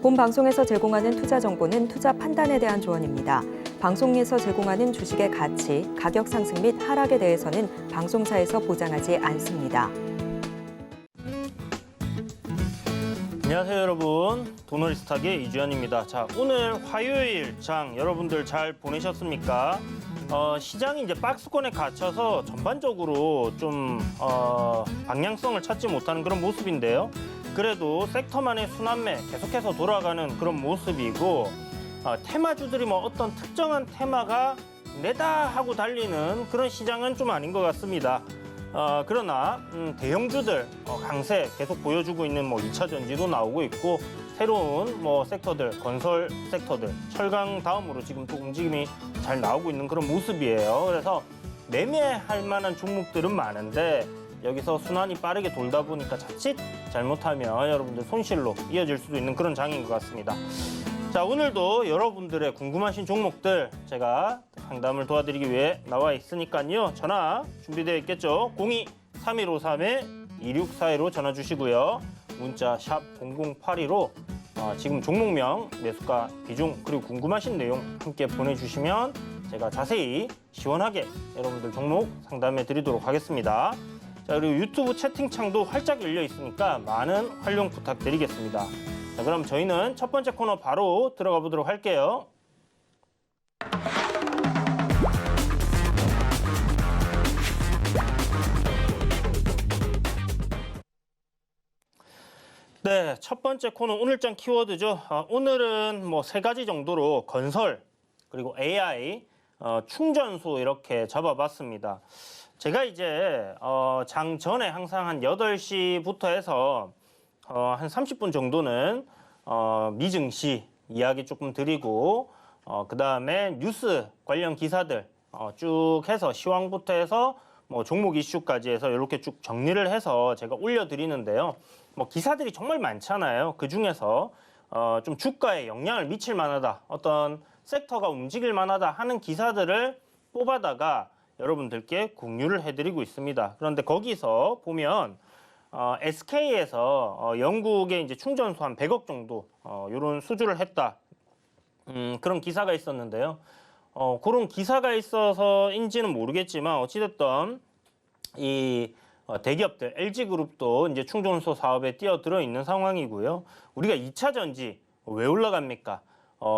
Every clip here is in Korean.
본 방송에서 제공하는 투자 정보는 투자 판단에 대한 조언입니다. 방송에서 제공하는 주식의 가치, 가격 상승 및 하락에 대해서는 방송사에서 보장하지 않습니다. 안녕하세요 여러분, 도너리스탁의 이주연입니다. 자, 오늘 화요일 장 여러분들 잘 보내셨습니까? 시장이 이제 박스권에 갇혀서 전반적으로 좀 방향성을 찾지 못하는 그런 모습인데요. 그래도 섹터만의 순환매 계속해서 돌아가는 그런 모습이고, 테마주들이 뭐 어떤 특정한 테마가 내다 하고 달리는 그런 시장은 좀 아닌 것 같습니다. 그러나 대형주들 강세 계속 보여주고 있는 뭐 2차 전지도 나오고 있고, 새로운 뭐 섹터들, 건설 섹터들, 철강 다음으로 지금 또 움직임이 잘 나오고 있는 그런 모습이에요. 그래서 매매할 만한 종목들은 많은데 여기서 순환이 빠르게 돌다 보니까 자칫 잘못하면 여러분들 손실로 이어질 수도 있는 그런 장인 것 같습니다. 자, 오늘도 여러분들의 궁금하신 종목들 제가 상담을 도와드리기 위해 나와 있으니까요. 전화 준비되어 있겠죠? 02-3153-2641로 전화 주시고요. 문자 샵 0082로 지금 종목명, 매수가, 비중, 그리고 궁금하신 내용 함께 보내주시면 제가 자세히 시원하게 여러분들 종목 상담해 드리도록 하겠습니다. 자, 그리고 유튜브 채팅창도 활짝 열려 있으니까 많은 활용 부탁드리겠습니다. 자, 그럼 저희는 첫 번째 코너 바로 들어가 보도록 할게요. 네, 첫 번째 코너 오늘장 키워드죠. 오늘은 뭐 세 가지 정도로 건설, 그리고 AI, 충전소 이렇게 잡아봤습니다. 제가 이제 장 전에 항상 한 8시부터 해서 한 30분 정도는 미증시 이야기 조금 드리고, 그 다음에 뉴스 관련 기사들 쭉 해서 시황부터 해서 뭐 종목 이슈까지 해서 이렇게 쭉 정리를 해서 제가 올려드리는데요. 뭐 기사들이 정말 많잖아요. 그 중에서 좀 주가에 영향을 미칠 만하다, 어떤 섹터가 움직일 만하다 하는 기사들을 뽑아다가 여러분들께 공유를 해드리고 있습니다. 그런데 거기서 보면 SK에서 영국의 이제 충전소 한 100억 정도 이런 수주를 했다, 그런 기사가 있었는데요. 그런 기사가 있어서인지는 모르겠지만 어찌됐든 이 대기업들, LG그룹도 이제 충전소 사업에 뛰어들어 있는 상황이고요. 우리가 2차 전지 왜 올라갑니까?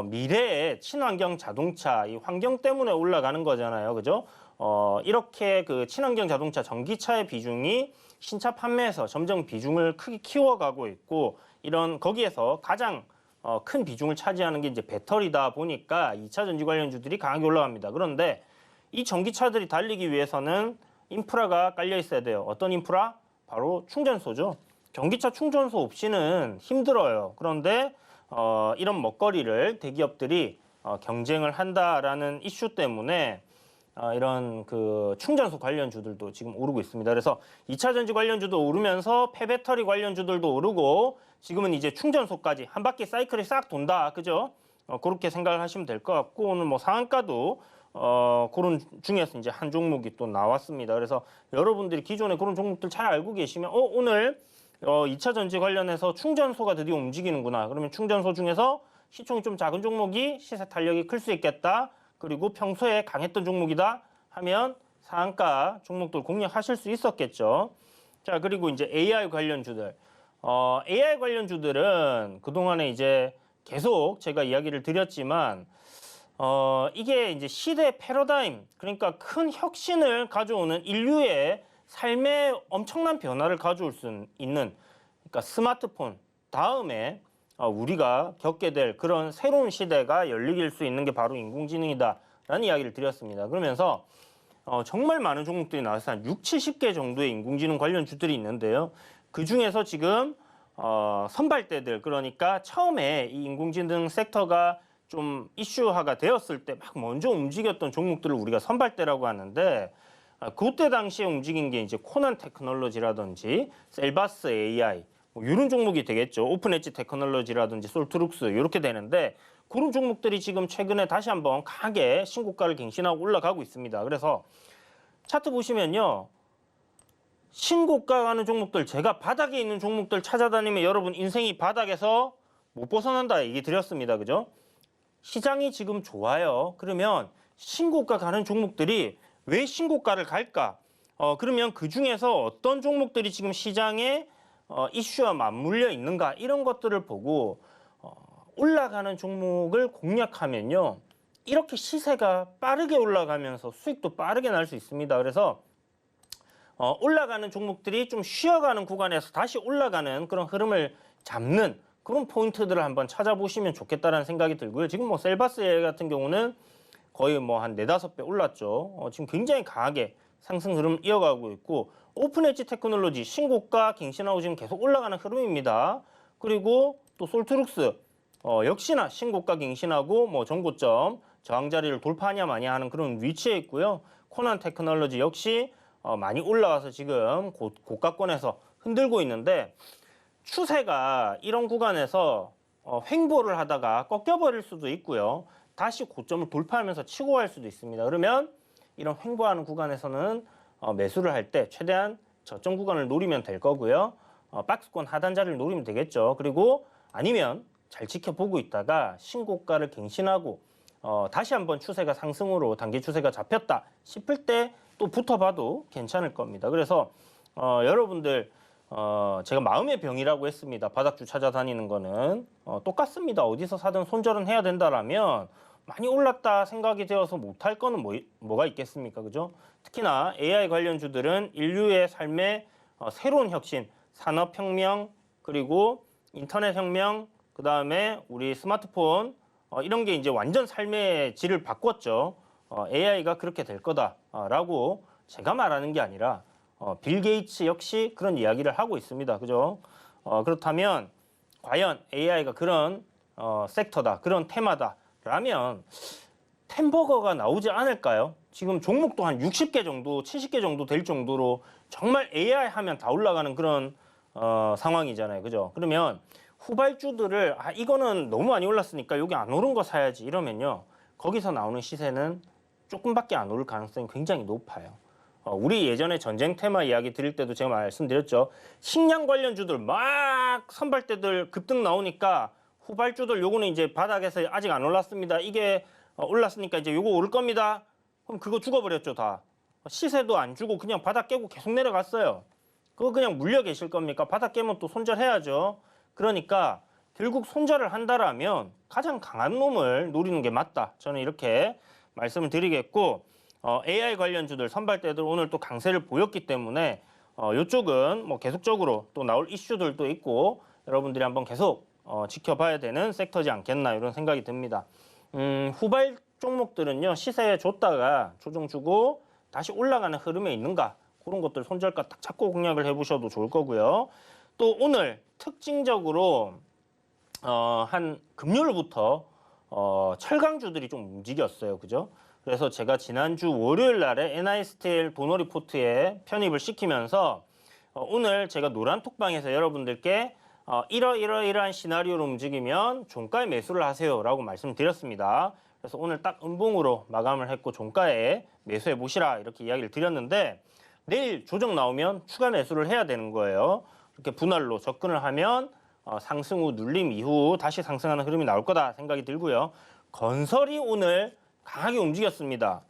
미래의 친환경 자동차, 이 환경 때문에 올라가는 거잖아요. 그죠? 이렇게 그 친환경 자동차, 전기차의 비중이 신차 판매에서 점점 비중을 크게 키워가고 있고, 이런 거기에서 가장 큰 비중을 차지하는 게 이제 배터리다 보니까 2차 전지 관련주들이 강하게 올라갑니다. 그런데 이 전기차들이 달리기 위해서는 인프라가 깔려 있어야 돼요. 어떤 인프라? 바로 충전소죠. 전기차 충전소 없이는 힘들어요. 그런데 이런 먹거리를 대기업들이 경쟁을 한다라는 이슈 때문에 이런 그 충전소 관련주들도 지금 오르고 있습니다. 그래서 2차 전지 관련주도 오르면서 폐배터리 관련주들도 오르고, 지금은 이제 충전소까지 한 바퀴 사이클이 싹 돈다, 그죠? 그렇게 생각을 하시면 될 것 같고, 오늘 뭐 상한가도 그런 중에서 이제 한 종목이 또 나왔습니다. 그래서 여러분들이 기존에 그런 종목들 잘 알고 계시면 오늘 2차 전지 관련해서 충전소가 드디어 움직이는구나. 그러면 충전소 중에서 시총이 좀 작은 종목이 시세 탄력이 클 수 있겠다. 그리고 평소에 강했던 종목이다 하면 상한가 종목들 공략하실 수 있었겠죠. 자, 그리고 이제 AI 관련주들. AI 관련주들은 그동안에 이제 계속 제가 이야기를 드렸지만, 이게 이제 시대 패러다임, 그러니까 큰 혁신을 가져오는, 인류의 삶에 엄청난 변화를 가져올 수 있는, 그러니까 스마트폰 다음에 우리가 겪게 될 그런 새로운 시대가 열릴 수 있는 게 바로 인공지능이다라는 이야기를 드렸습니다. 그러면서 정말 많은 종목들이 나와서 한 60-70개 정도의 인공지능 관련주들이 있는데요. 그 중에서 지금 선발대들, 그러니까 처음에 이 인공지능 섹터가 좀 이슈화가 되었을 때 막 먼저 움직였던 종목들을 우리가 선발대라고 하는데, 그때 당시에 움직인 게 이제 코난 테크놀로지라든지 셀바스 AI, 뭐 이런 종목이 되겠죠. 오픈 엣지 테크놀로지라든지 솔트룩스 이렇게 되는데, 그런 종목들이 지금 최근에 다시 한번 강하게 신고가를 갱신하고 올라가고 있습니다. 그래서 차트 보시면요, 신고가 가는 종목들, 제가 바닥에 있는 종목들 찾아다니면 여러분 인생이 바닥에서 못 벗어난다 얘기 드렸습니다. 그죠? 시장이 지금 좋아요. 그러면 신고가 가는 종목들이 왜 신고가를 갈까? 그러면 그 중에서 어떤 종목들이 지금 시장에 이슈와 맞물려 있는가? 이런 것들을 보고 올라가는 종목을 공략하면요. 이렇게 시세가 빠르게 올라가면서 수익도 빠르게 날 수 있습니다. 그래서 올라가는 종목들이 좀 쉬어가는 구간에서 다시 올라가는 그런 흐름을 잡는 그런 포인트들을 한번 찾아보시면 좋겠다라는 생각이 들고요. 지금 뭐 셀바스 같은 경우는 거의 뭐 한 4-5배 올랐죠. 지금 굉장히 강하게 상승 흐름 이어가고 있고 오픈 엣지 테크놀로지 신고가 갱신하고 지금 계속 올라가는 흐름입니다. 그리고 또 솔트룩스 역시나 신고가 갱신하고 뭐 전고점 저항 자리를 돌파하냐 마냐 하는 그런 위치에 있고요. 코난 테크놀로지 역시 많이 올라와서 지금 고가권에서 흔들고 있는데 추세가 이런 구간에서 횡보를 하다가 꺾여버릴 수도 있고요. 다시 고점을 돌파하면서 치고 갈 수도 있습니다. 그러면 이런 횡보하는 구간에서는 매수를 할 때 최대한 저점 구간을 노리면 될 거고요. 박스권 하단 자리를 노리면 되겠죠. 그리고 아니면 잘 지켜보고 있다가 신고가를 갱신하고 다시 한번 추세가 상승으로 단기 추세가 잡혔다 싶을 때 또 붙어봐도 괜찮을 겁니다. 그래서 여러분들 제가 마음의 병이라고 했습니다. 바닥주 찾아다니는 거는 똑같습니다. 어디서 사든 손절은 해야 된다라면 많이 올랐다 생각이 되어서 못할 거는 뭐가 있겠습니까? 그죠? 특히나 AI 관련주들은 인류의 삶의 새로운 혁신, 산업혁명, 그리고 인터넷혁명, 그 다음에 우리 스마트폰 이런 게 이제 완전 삶의 질을 바꿨죠. AI가 그렇게 될 거다라고 제가 말하는 게 아니라 빌 게이츠 역시 그런 이야기를 하고 있습니다. 그죠? 그렇다면 과연 AI가 그런 섹터다, 그런 테마다라면 템버거가 나오지 않을까요? 지금 종목도 한 60개 정도, 70개 정도 될 정도로 정말 AI 하면 다 올라가는 그런 상황이잖아요. 그죠? 그러면 후발주들을 이거는 너무 많이 올랐으니까 여기 안 오른 거 사야지 이러면요. 거기서 나오는 시세는 조금밖에 안 오를 가능성이 굉장히 높아요. 우리 예전에 전쟁 테마 이야기 드릴 때도 제가 말씀드렸죠. 식량 관련주들 막 선발대들 급등 나오니까 후발주들 요거는 이제 바닥에서 아직 안 올랐습니다. 이게 올랐으니까 이제 요거 오를 겁니다. 그럼 그거 죽어버렸죠 다. 시세도 안 주고 그냥 바닥 깨고 계속 내려갔어요. 그거 그냥 물려 계실 겁니까? 바닥 깨면 또 손절해야죠. 그러니까 결국 손절을 한다라면 가장 강한 놈을 노리는 게 맞다. 저는 이렇게 말씀을 드리겠고 AI 관련주들 선발대들 오늘 또 강세를 보였기 때문에 이쪽은 뭐 계속적으로 또 나올 이슈들도 있고 여러분들이 한번 계속 지켜봐야 되는 섹터지 않겠나 이런 생각이 듭니다. 후발 종목들은요 시세에 줬다가 조정 주고 다시 올라가는 흐름에 있는가 그런 것들 손절가 딱 잡고 공략을 해보셔도 좋을 거고요. 또 오늘 특징적으로 한 금요일부터 철강주들이 좀 움직였어요. 그죠? 그래서 제가 지난주 월요일 날에 NI스틸 도너 리포트에 편입을 시키면서 오늘 제가 노란톡방에서 여러분들께 이러이러이러한 시나리오로 움직이면 종가에 매수를 하세요라고 말씀드렸습니다. 그래서 오늘 딱 음봉으로 마감을 했고 종가에 매수해 보시라 이렇게 이야기를 드렸는데 내일 조정 나오면 추가 매수를 해야 되는 거예요. 이렇게 분할로 접근을 하면 상승 후 눌림 이후 다시 상승하는 흐름이 나올 거다 생각이 들고요. 건설이 오늘 강하게 움직였습니다.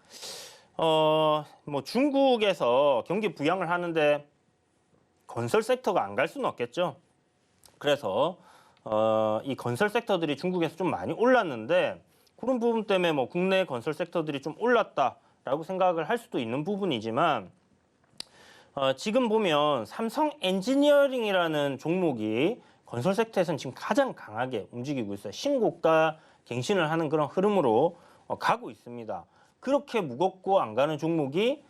뭐 중국에서 경기 부양을 하는데 건설 섹터가 안 갈 수는 없겠죠. 그래서 이 건설 섹터들이 중국에서 좀 많이 올랐는데 그런 부분 때문에 뭐 국내 건설 섹터들이 좀 올랐다라고 생각을 할 수도 있는 부분이지만 지금 보면 삼성 엔지니어링이라는 종목이 건설 섹터에서는 지금 가장 강하게 움직이고 있어요. 신고가 갱신을 하는 그런 흐름으로 가고 있습니다. 그렇게 무겁고 안 가는 종목이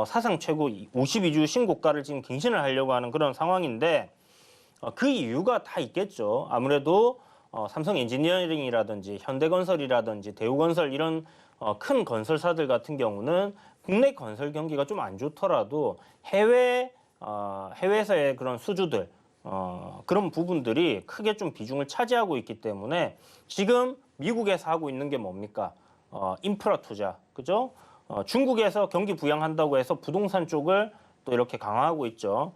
사상 최고 52주 신고가를 지금 갱신을 하려고 하는 그런 상황인데 그 이유가 다 있겠죠. 아무래도 삼성 엔지니어링이라든지 현대건설이라든지 대우건설 이런 큰 건설사들 같은 경우는 국내 건설 경기가 좀 안 좋더라도 해외에서의 그런 수주들 그런 부분들이 크게 좀 비중을 차지하고 있기 때문에 지금 미국에서 하고 있는 게 뭡니까? 인프라 투자, 그죠? 중국에서 경기 부양한다고 해서 부동산 쪽을 또 이렇게 강화하고 있죠.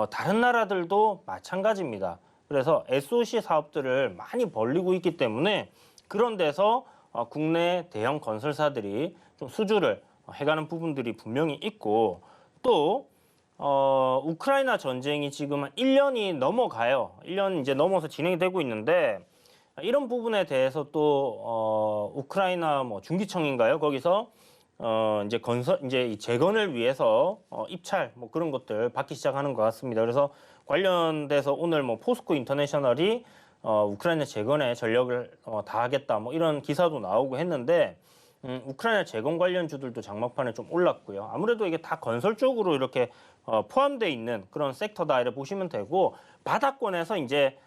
다른 나라들도 마찬가지입니다. 그래서 SOC 사업들을 많이 벌리고 있기 때문에 그런 데서 국내 대형 건설사들이 좀 수주를 해가는 부분들이 분명히 있고 또 우크라이나 전쟁이 지금 한 1년이 넘어가요. 1년 이제 넘어서 진행이 되고 있는데 이런 부분에 대해서 또 우크라이나 뭐 중기청인가요? 거기서 이제 이제 이 재건을 위해서 입찰 뭐 그런 것들 받기 시작하는 것 같습니다. 그래서 관련돼서 오늘 뭐 포스코 인터내셔널이 우크라이나 재건에 전력을 다하겠다 뭐 이런 기사도 나오고 했는데 우크라이나 재건 관련주들도 장막판에 좀 올랐고요. 아무래도 이게 다 건설 쪽으로 이렇게 포함되어 있는 그런 섹터다 이렇게 보시면 되고 바닥권에서 이제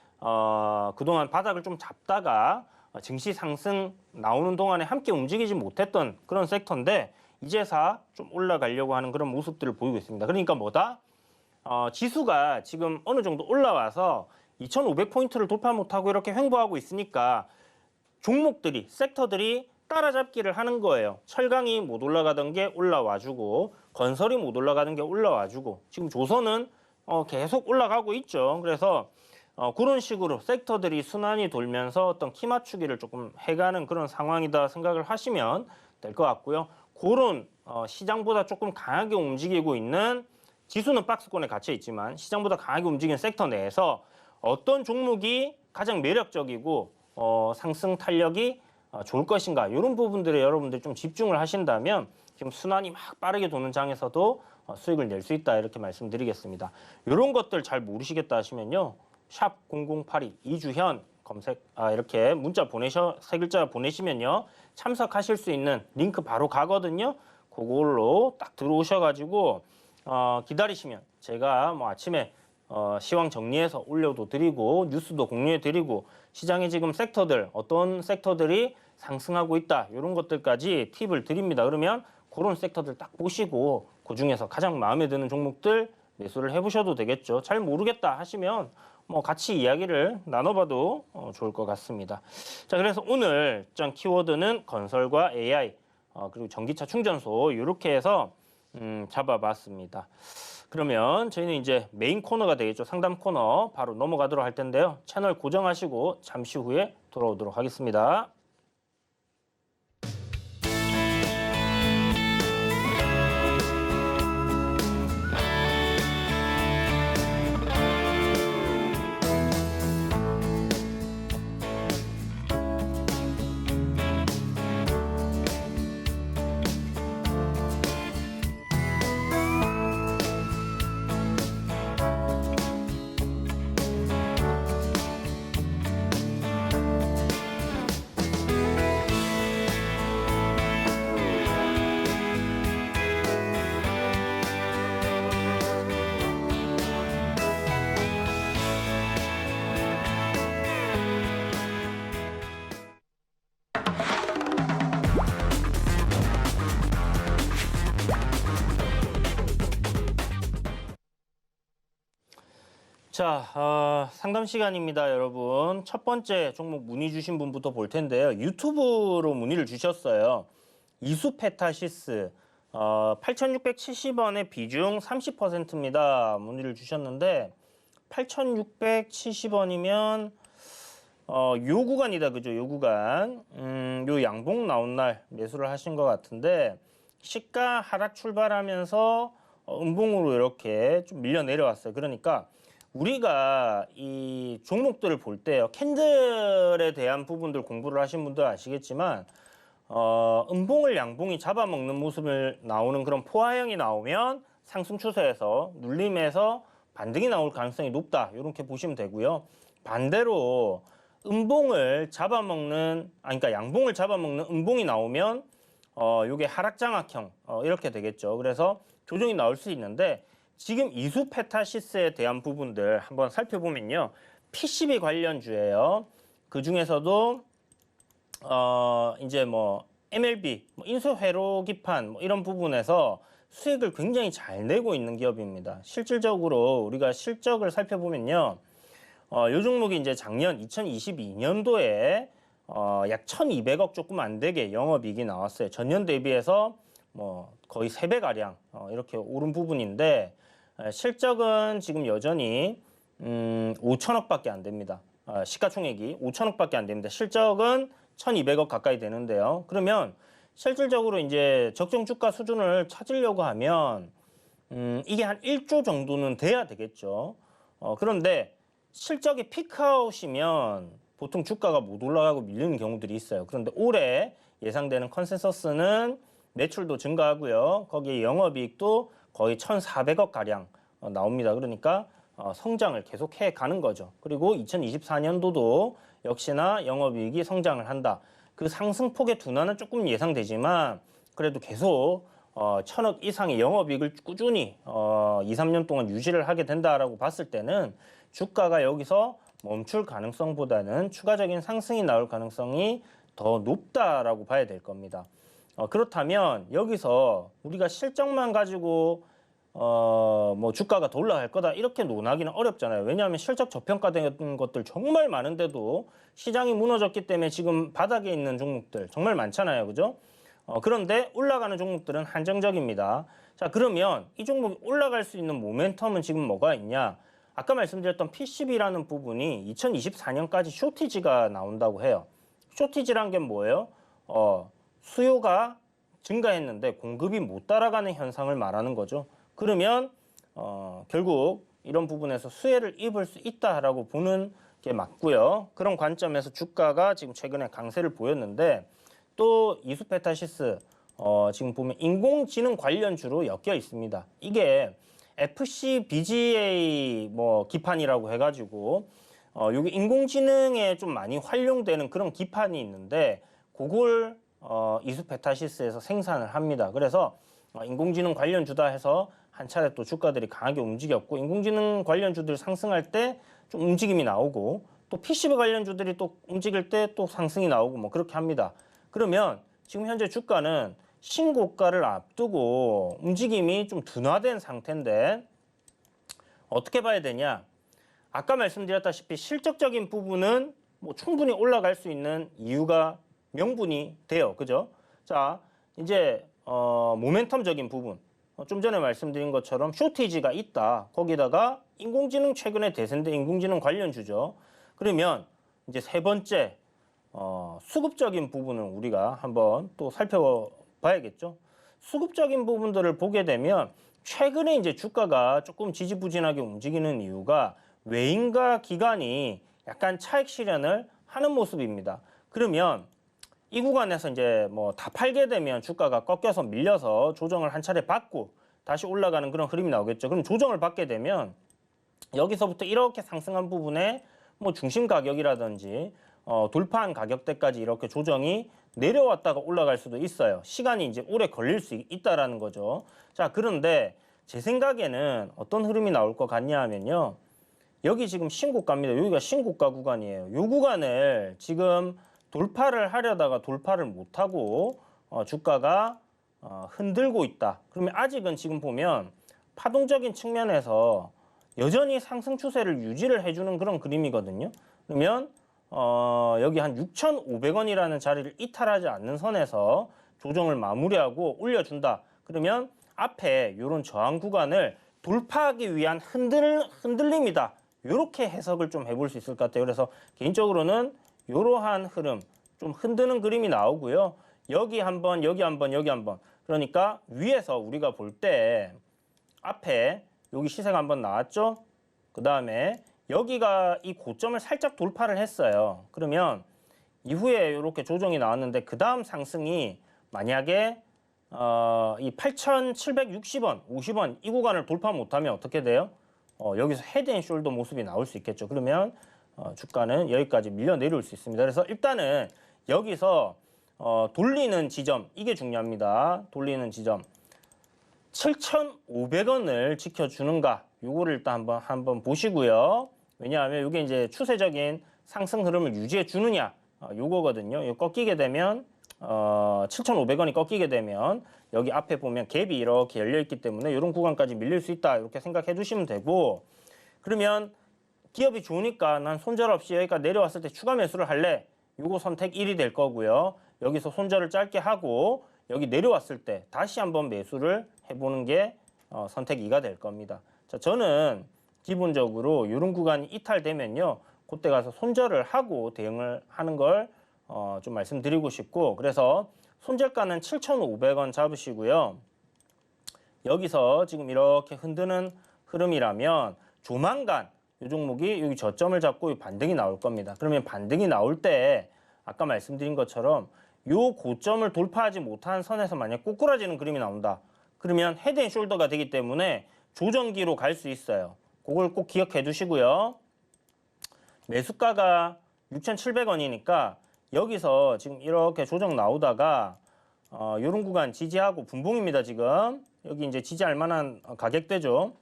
그동안 바닥을 좀 잡다가 증시 상승 나오는 동안에 함께 움직이지 못했던 그런 섹터인데 이제서 좀 올라가려고 하는 그런 모습들을 보이고 있습니다. 그러니까 뭐다? 지수가 지금 어느 정도 올라와서 2,500포인트를 돌파 못하고 이렇게 횡보하고 있으니까 종목들이, 섹터들이 따라잡기를 하는 거예요. 철강이 못 올라가던 게 올라와주고 건설이 못 올라가는 게 올라와주고 지금 조선은 계속 올라가고 있죠. 그래서 그런 식으로 섹터들이 순환이 돌면서 어떤 키 맞추기를 조금 해가는 그런 상황이다 생각을 하시면 될 것 같고요. 그런 시장보다 조금 강하게 움직이고 있는 지수는 박스권에 갇혀 있지만 시장보다 강하게 움직이는 섹터 내에서 어떤 종목이 가장 매력적이고 상승 탄력이 좋을 것인가 이런 부분들에 여러분들이 좀 집중을 하신다면 지금 순환이 막 빠르게 도는 장에서도 수익을 낼 수 있다 이렇게 말씀드리겠습니다. 이런 것들 잘 모르시겠다 하시면요. 샵 0082 이주현 검색 이렇게 문자 세 글자 보내시면요. 참석하실 수 있는 링크 바로 가거든요. 그걸로 딱 들어오셔가지고 기다리시면 제가 뭐 아침에 시황 정리해서 올려도 드리고 뉴스도 공유해 드리고 시장에 지금 섹터들 어떤 섹터들이 상승하고 있다 이런 것들까지 팁을 드립니다. 그러면 그런 섹터들 딱 보시고 그 중에서 가장 마음에 드는 종목들 매수를 해보셔도 되겠죠. 잘 모르겠다 하시면 뭐 같이 이야기를 나눠봐도 좋을 것 같습니다. 자, 그래서 오늘 장 키워드는 건설과 AI 그리고 전기차 충전소 이렇게 해서 잡아봤습니다. 그러면 저희는 이제 메인 코너가 되겠죠. 상담 코너 바로 넘어가도록 할 텐데요. 채널 고정하시고 잠시 후에 돌아오도록 하겠습니다. 자, 상담 시간입니다, 여러분. 첫 번째 종목 문의 주신 분부터 볼 텐데요. 유튜브로 문의를 주셨어요. 이수페타시스 8,670원의 비중 30%입니다. 문의를 주셨는데 8,670원이면 요 구간이다, 그죠? 요 구간. 요 양봉 나온 날 매수를 하신 것 같은데 시가 하락 출발하면서 음봉으로 이렇게 좀 밀려 내려왔어요. 그러니까 우리가 이 종목들을 볼 때요. 캔들에 대한 부분들 공부를 하신 분들 아시겠지만 음봉을 양봉이 잡아먹는 모습을 나오는 그런 포화형이 나오면 상승 추세에서 눌림에서 반등이 나올 가능성이 높다. 이렇게 보시면 되고요. 반대로 음봉을 잡아먹는 그러니까 양봉을 잡아먹는 음봉이 나오면 요게 하락장악형 이렇게 되겠죠. 그래서 조정이 나올 수 있는데 지금 이수페타시스에 대한 부분들 한번 살펴보면요. PCB 관련주예요. 그 중에서도 이제 뭐 MLB, 인수회로기판 이런 부분에서 수익을 굉장히 잘 내고 있는 기업입니다. 실질적으로 우리가 실적을 살펴보면요. 요 종목이 이제 작년 2022년도에 약 1,200억 조금 안 되게 영업이익이 나왔어요. 전년 대비해서 뭐 거의 3배가량 이렇게 오른 부분인데 실적은 지금 여전히 5천억밖에 안 됩니다. 시가총액이 5천억밖에 안 됩니다. 실적은 1,200억 가까이 되는데요. 그러면 실질적으로 이제 적정 주가 수준을 찾으려고 하면 이게 한 1조 정도는 돼야 되겠죠. 그런데 실적이 피크아웃이면 보통 주가가 못 올라가고 밀리는 경우들이 있어요. 그런데 올해 예상되는 컨센서스는 매출도 증가하고요. 거기에 영업이익도 거의 1,400억 가량 나옵니다. 그러니까 성장을 계속해 가는 거죠. 그리고 2024년도도 역시나 영업이익이 성장을 한다. 그 상승폭의 둔화는 조금 예상되지만 그래도 계속 1,000억 이상의 영업이익을 꾸준히 2, 3년 동안 유지를 하게 된다라고 봤을 때는 주가가 여기서 멈출 가능성보다는 추가적인 상승이 나올 가능성이 더 높다라고 봐야 될 겁니다. 그렇다면 여기서 우리가 실적만 가지고 뭐 주가가 더 올라갈 거다 이렇게 논하기는 어렵잖아요. 왜냐하면 실적 저평가된 것들 정말 많은데도 시장이 무너졌기 때문에 지금 바닥에 있는 종목들 정말 많잖아요. 그죠? 그런데 올라가는 종목들은 한정적입니다. 자, 그러면 이 종목이 올라갈 수 있는 모멘텀은 지금 뭐가 있냐? 아까 말씀드렸던 PCB라는 부분이 2024년까지 쇼티지가 나온다고 해요. 쇼티지란 게 뭐예요? 수요가 증가했는데 공급이 못 따라가는 현상을 말하는 거죠. 그러면 결국 이런 부분에서 수혜를 입을 수 있다라고 보는 게 맞고요. 그런 관점에서 주가가 지금 최근에 강세를 보였는데 또 이수페타시스 지금 보면 인공지능 관련주로 엮여 있습니다. 이게 FCBGA 뭐 기판이라고 해가지고 여기 인공지능에 좀 많이 활용되는 그런 기판이 있는데 그걸 이수페타시스에서 생산을 합니다. 그래서 인공지능 관련주다 해서 한 차례 또 주가들이 강하게 움직였고 인공지능 관련주들 상승할 때 좀 움직임이 나오고 또 PCB 관련주들이 또 움직일 때 또 상승이 나오고 뭐 그렇게 합니다. 그러면 지금 현재 주가는 신고가를 앞두고 움직임이 좀 둔화된 상태인데 어떻게 봐야 되냐? 아까 말씀드렸다시피 실적적인 부분은 뭐 충분히 올라갈 수 있는 이유가 명분이 돼요. 그죠? 자, 이제 모멘텀적인 부분. 좀 전에 말씀드린 것처럼 쇼티지가 있다. 거기다가 인공지능 최근에 대세인데 인공지능 관련주죠. 그러면 이제 세 번째 수급적인 부분을 우리가 한번 또 살펴봐야겠죠. 수급적인 부분들을 보게 되면 최근에 이제 주가가 조금 지지부진하게 움직이는 이유가 외인과 기관이 약간 차익 실현을 하는 모습입니다. 그러면 이 구간에서 이제 뭐 다 팔게 되면 주가가 꺾여서 밀려서 조정을 한 차례 받고 다시 올라가는 그런 흐름이 나오겠죠. 그럼 조정을 받게 되면 여기서부터 이렇게 상승한 부분에 뭐 중심 가격이라든지 돌파한 가격대까지 이렇게 조정이 내려왔다가 올라갈 수도 있어요. 시간이 이제 오래 걸릴 수 있다라는 거죠. 자, 그런데 제 생각에는 어떤 흐름이 나올 것 같냐 하면요. 여기 지금 신고가입니다. 여기가 신고가 구간이에요. 이 구간을 지금 돌파를 하려다가 돌파를 못하고 주가가 흔들고 있다. 그러면 아직은 지금 보면 파동적인 측면에서 여전히 상승 추세를 유지를 해주는 그런 그림이거든요. 그러면 여기 한 6,500원이라는 자리를 이탈하지 않는 선에서 조정을 마무리하고 올려준다. 그러면 앞에 이런 저항 구간을 돌파하기 위한 흔들림이다. 이렇게 해석을 좀 해볼 수 있을 것 같아요. 그래서 개인적으로는 이러한 흐름, 좀 흔드는 그림이 나오고요. 여기 한번, 여기 한번, 여기 한번. 그러니까 위에서 우리가 볼 때 앞에 여기 시세가 한번 나왔죠? 그 다음에 여기가 이 고점을 살짝 돌파를 했어요. 그러면 이후에 이렇게 조정이 나왔는데 그 다음 상승이 만약에 이 8,760원, 50원 이 구간을 돌파 못하면 어떻게 돼요? 여기서 헤드앤숄더 모습이 나올 수 있겠죠. 그러면 주가는 여기까지 밀려 내려올 수 있습니다. 그래서 일단은 여기서 돌리는 지점 이게 중요합니다. 돌리는 지점 7,500원을 지켜주는가 요거를 일단 한번 보시고요. 왜냐하면 이게 이제 추세적인 상승 흐름을 유지해 주느냐 요거거든요. 이거 꺾이게 되면 7,500원이 꺾이게 되면 여기 앞에 보면 갭이 이렇게 열려 있기 때문에 이런 구간까지 밀릴 수 있다 이렇게 생각해 주시면 되고 그러면 기업이 좋으니까 난 손절 없이 여기까지 내려왔을 때 추가 매수를 할래 요거 선택 1이 될 거고요. 여기서 손절을 짧게 하고 여기 내려왔을 때 다시 한번 매수를 해보는 게 선택 2가 될 겁니다. 자, 저는 기본적으로 이런 구간이 이탈되면요, 그때 가서 손절을 하고 대응을 하는 걸 좀 말씀드리고 싶고, 그래서 손절가는 7,500원 잡으시고요. 여기서 지금 이렇게 흔드는 흐름이라면 조만간 이 종목이 여기 저점을 잡고 반등이 나올 겁니다. 그러면 반등이 나올 때 아까 말씀드린 것처럼 요 고점을 돌파하지 못한 선에서 만약 꼬꾸라지는 그림이 나온다. 그러면 헤드앤숄더가 되기 때문에 조정기로 갈 수 있어요. 그걸 꼭 기억해 두시고요. 매수가가 6,700원이니까 여기서 지금 이렇게 조정 나오다가 요런 구간 지지하고 분봉입니다. 지금 여기 이제 지지할 만한 가격대죠.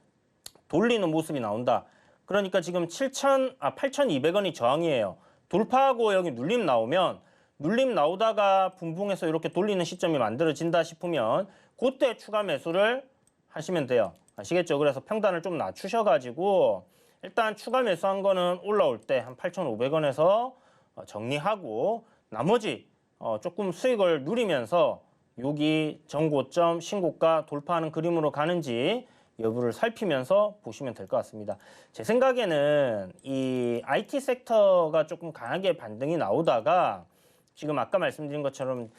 돌리는 모습이 나온다. 그러니까 지금 8,200원이 저항이에요. 돌파하고 여기 눌림 나오면, 눌림 나오다가 분봉에서 이렇게 돌리는 시점이 만들어진다 싶으면 그때 추가 매수를 하시면 돼요. 아시겠죠? 그래서 평단을 좀 낮추셔가지고 일단 추가 매수한 거는 올라올 때 한 8,500원에서 정리하고 나머지 조금 수익을 누리면서 여기 전고점 신고가 돌파하는 그림으로 가는지 여부를 살피면서 보시면 될 것 같습니다. 제 생각에는 이 IT 섹터가 조금 강하게 반등이 나오다가 지금 아까 말씀드린 것처럼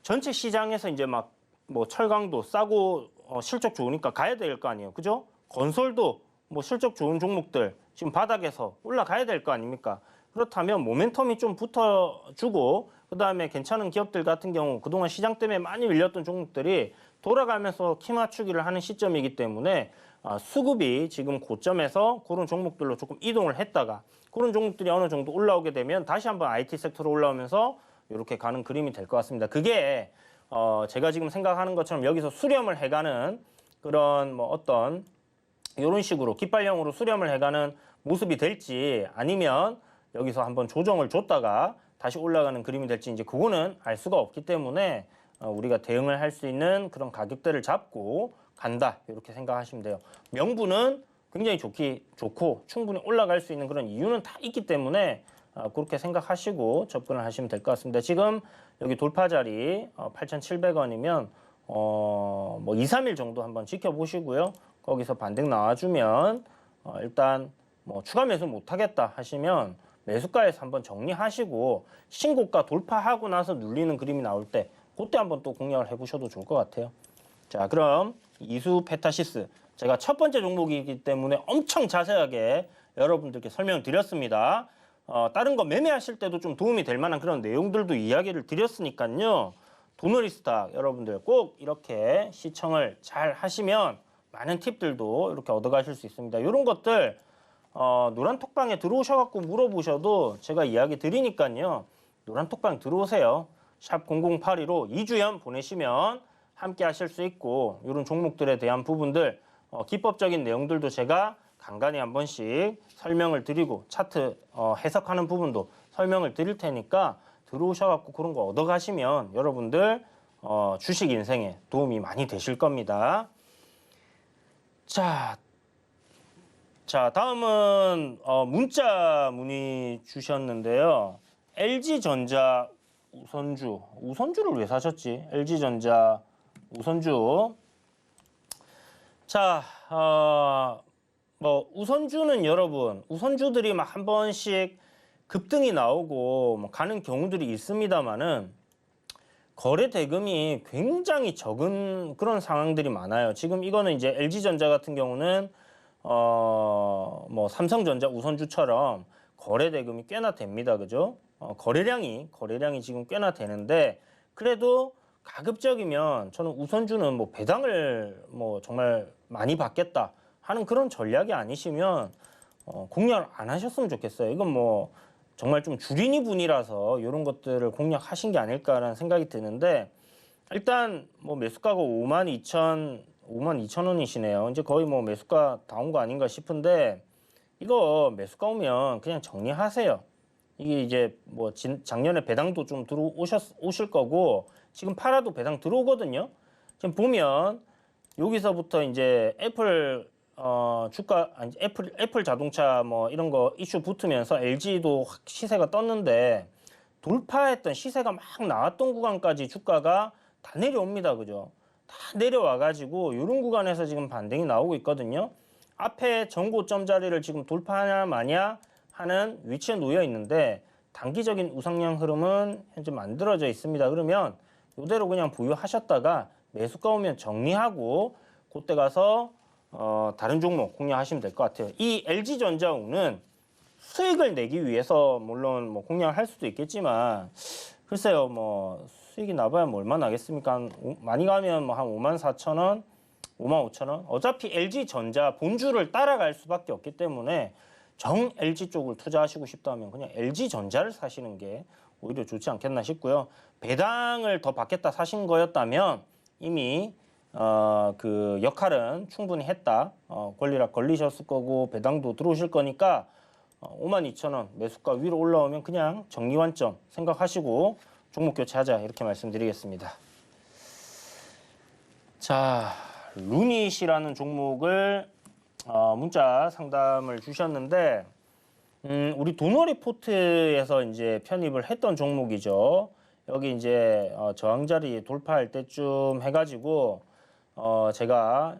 전체 시장에서 이제 막 뭐 철강도 싸고 실적 좋으니까 가야 될 거 아니에요. 그죠? 건설도 뭐 실적 좋은 종목들 지금 바닥에서 올라가야 될 거 아닙니까? 그렇다면 모멘텀이 좀 붙어주고 그다음에 괜찮은 기업들 같은 경우 그동안 시장 때문에 많이 밀렸던 종목들이 돌아가면서 키 맞추기를 하는 시점이기 때문에 수급이 지금 고점에서 그런 종목들로 조금 이동을 했다가 그런 종목들이 어느 정도 올라오게 되면 다시 한번 IT 섹터로 올라오면서 이렇게 가는 그림이 될 것 같습니다. 그게 제가 지금 생각하는 것처럼 여기서 수렴을 해가는 그런 뭐 어떤 이런 식으로 깃발형으로 수렴을 해가는 모습이 될지 아니면 여기서 한번 조정을 줬다가 다시 올라가는 그림이 될지 이제 그거는 알 수가 없기 때문에 우리가 대응을 할 수 있는 그런 가격대를 잡고 간다 이렇게 생각하시면 돼요. 명분은 굉장히 좋고 충분히 올라갈 수 있는 그런 이유는 다 있기 때문에 그렇게 생각하시고 접근을 하시면 될 것 같습니다. 지금 여기 돌파 자리 8,700원이면 뭐 2, 3일 정도 한번 지켜보시고요. 거기서 반등 나와주면 일단 뭐 추가 매수 못하겠다 하시면 매수가에서 한번 정리하시고 신고가 돌파하고 나서 눌리는 그림이 나올 때 그때 한번 또 공략을 해보셔도 좋을 것 같아요. 자, 그럼 이수 페타시스 제가 첫 번째 종목이기 때문에 엄청 자세하게 여러분들께 설명을 드렸습니다. 다른 거 매매하실 때도 좀 도움이 될 만한 그런 내용들도 이야기를 드렸으니까요. 도너리스탁 여러분들 꼭 이렇게 시청을 잘 하시면 많은 팁들도 이렇게 얻어가실 수 있습니다. 이런 것들 노란 톡방에 들어오셔갖고 물어보셔도 제가 이야기 드리니까요. 노란 톡방 들어오세요. 샵 0082로 2주연 보내시면 함께 하실 수 있고 이런 종목들에 대한 부분들 기법적인 내용들도 제가 간간히 한 번씩 설명을 드리고 차트 해석하는 부분도 설명을 드릴 테니까 들어오셔갖고 그런 거 얻어가시면 여러분들 주식 인생에 도움이 많이 되실 겁니다. 자, 다음은 문자 문의 주셨는데요. LG전자 우선주를 왜 사셨지? LG전자 우선주. 자, 뭐 우선주는 여러분, 우선주들이 막 한 번씩 급등이 나오고 뭐 가는 경우들이 있습니다만은 거래 대금이 굉장히 적은 그런 상황들이 많아요. 지금 이거는 이제 LG전자 같은 경우는 뭐 삼성전자 우선주처럼 거래 대금이 꽤나 됩니다. 그죠? 거래량이 지금 꽤나 되는데 그래도 가급적이면 저는 우선주는 뭐 배당을 뭐 정말 많이 받겠다 하는 그런 전략이 아니시면 공략을 안 하셨으면 좋겠어요. 이건 뭐 정말 좀 주린이 분이라서 이런 것들을 공략하신 게 아닐까라는 생각이 드는데 일단 뭐 매수가가 52,000원이시네요. 이제 거의 뭐 매수가 다 온 거 아닌가 싶은데 이거 매수가 오면 그냥 정리하세요. 이게 이제 뭐 작년에 배당도 좀 오실 거고 지금 팔아도 배당 들어오거든요. 지금 보면 여기서부터 이제 애플 주가 아니 애플 자동차 뭐 이런 거 이슈 붙으면서 LG도 확 시세가 떴는데 돌파했던 시세가 막 나왔던 구간까지 주가가 다 내려옵니다. 그죠? 다 내려와 가지고 이런 구간에서 지금 반등이 나오고 있거든요. 앞에 전고점 자리를 지금 돌파하냐 마냐 하는 위치에 놓여 있는데 단기적인 우상향 흐름은 현재 만들어져 있습니다. 그러면 이대로 그냥 보유하셨다가 매수가 오면 정리하고 그때 가서 다른 종목 공략하시면 될 것 같아요. 이 LG전자우는 수익을 내기 위해서 물론 뭐 공략을 할 수도 있겠지만 글쎄요, 뭐 수익이 나봐야 뭐 얼마 나겠습니까? 많이 가면 뭐 한 54,000원, 55,000원. 어차피 LG전자 본주를 따라갈 수밖에 없기 때문에 정 LG 쪽을 투자하시고 싶다면 그냥 LG전자를 사시는 게 오히려 좋지 않겠나 싶고요. 배당을 더 받겠다 사신 거였다면 이미 그 역할은 충분히 했다. 권리락 걸리셨을 거고 배당도 들어오실 거니까 52,000원 매수가 위로 올라오면 그냥 정리환점 생각하시고 종목 교체하자 이렇게 말씀드리겠습니다. 자, 루닛이라는 종목을 문자 상담을 주셨는데 우리 도너리포트에서 이제 편입을 했던 종목이죠. 여기 이제 저항자리 돌파할 때쯤 해가지고 제가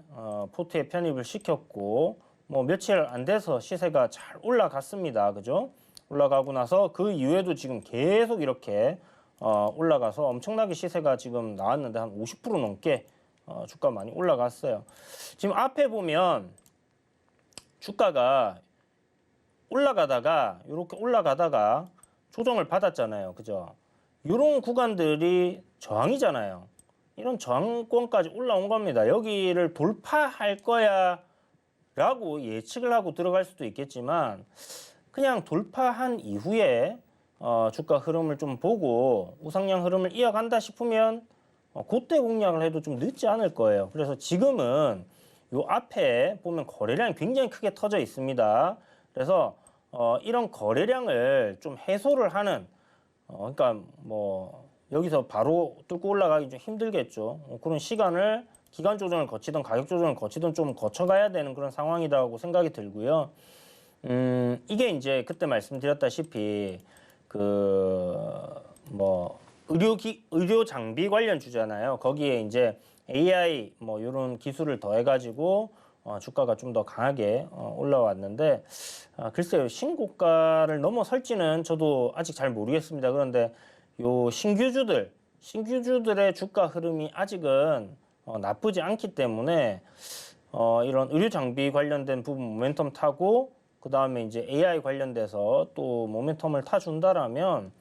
포트에 편입을 시켰고 뭐 며칠 안 돼서 시세가 잘 올라갔습니다. 그죠? 올라가고 나서 그 이후에도 지금 계속 이렇게 올라가서 엄청나게 시세가 지금 나왔는데 한 50% 넘게 주가 많이 올라갔어요. 지금 앞에 보면 주가가 올라가다가 이렇게 올라가다가 조정을 받았잖아요. 그죠? 이런 구간들이 저항이잖아요. 이런 저항권까지 올라온 겁니다. 여기를 돌파할 거야 라고 예측을 하고 들어갈 수도 있겠지만 그냥 돌파한 이후에 주가 흐름을 좀 보고 우상향 흐름을 이어간다 싶으면 그때 공략을 해도 좀 늦지 않을 거예요. 그래서 지금은 요 앞에 보면 거래량이 굉장히 크게 터져 있습니다. 그래서 이런 거래량을 좀 해소를 하는 그러니까 뭐 여기서 바로 뚫고 올라가기 좀 힘들겠죠. 그런 시간을 기간 조정을 거치든 가격 조정을 거치든 좀 거쳐가야 되는 그런 상황이라고 생각이 들고요. 이게 이제 그때 말씀드렸다시피 그 뭐 의료 장비 관련 주잖아요. 거기에 이제 AI 뭐 이런 기술을 더해가지고 주가가 좀 더 강하게 올라왔는데 글쎄요, 신고가를 넘어설지는 저도 아직 잘 모르겠습니다. 그런데 요 신규주들의 주가 흐름이 아직은 나쁘지 않기 때문에 이런 의료 장비 관련된 부분 모멘텀 타고 그 다음에 이제 AI 관련돼서 또 모멘텀을 타준다라면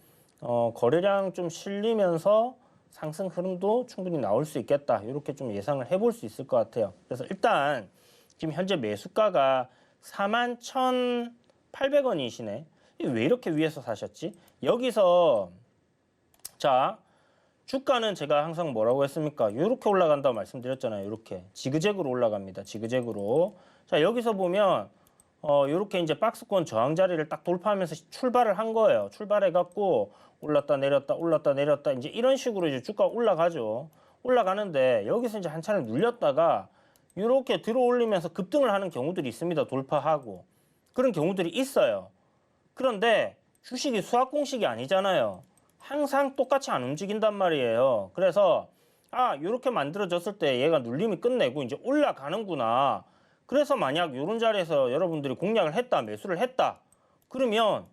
거래량 좀 실리면서 상승 흐름도 충분히 나올 수 있겠다. 이렇게 좀 예상을 해볼 수 있을 것 같아요. 그래서 일단 지금 현재 매수가가 41,800원이시네. 왜 이렇게 위에서 사셨지? 여기서 자, 주가는 제가 항상 뭐라고 했습니까? 이렇게 올라간다고 말씀드렸잖아요. 이렇게 지그재그로 올라갑니다. 지그재그로. 자, 여기서 보면 이렇게 이제 박스권 저항 자리를 딱 돌파하면서 출발을 한 거예요. 출발해 갖고 올랐다 내렸다 올랐다 내렸다 이제 이런 식으로 이제 주가가 올라가죠. 올라가는데 여기서 이제 한 차례 눌렸다가 이렇게 들어 올리면서 급등을 하는 경우들이 있습니다. 돌파하고 그런 경우들이 있어요. 그런데 주식이 수학 공식이 아니잖아요. 항상 똑같이 안 움직인단 말이에요. 그래서 이렇게 만들어졌을 때 얘가 눌림이 끝내고 이제 올라가는구나. 그래서 만약 이런 자리에서 여러분들이 공략을 했다, 매수를 했다. 그러면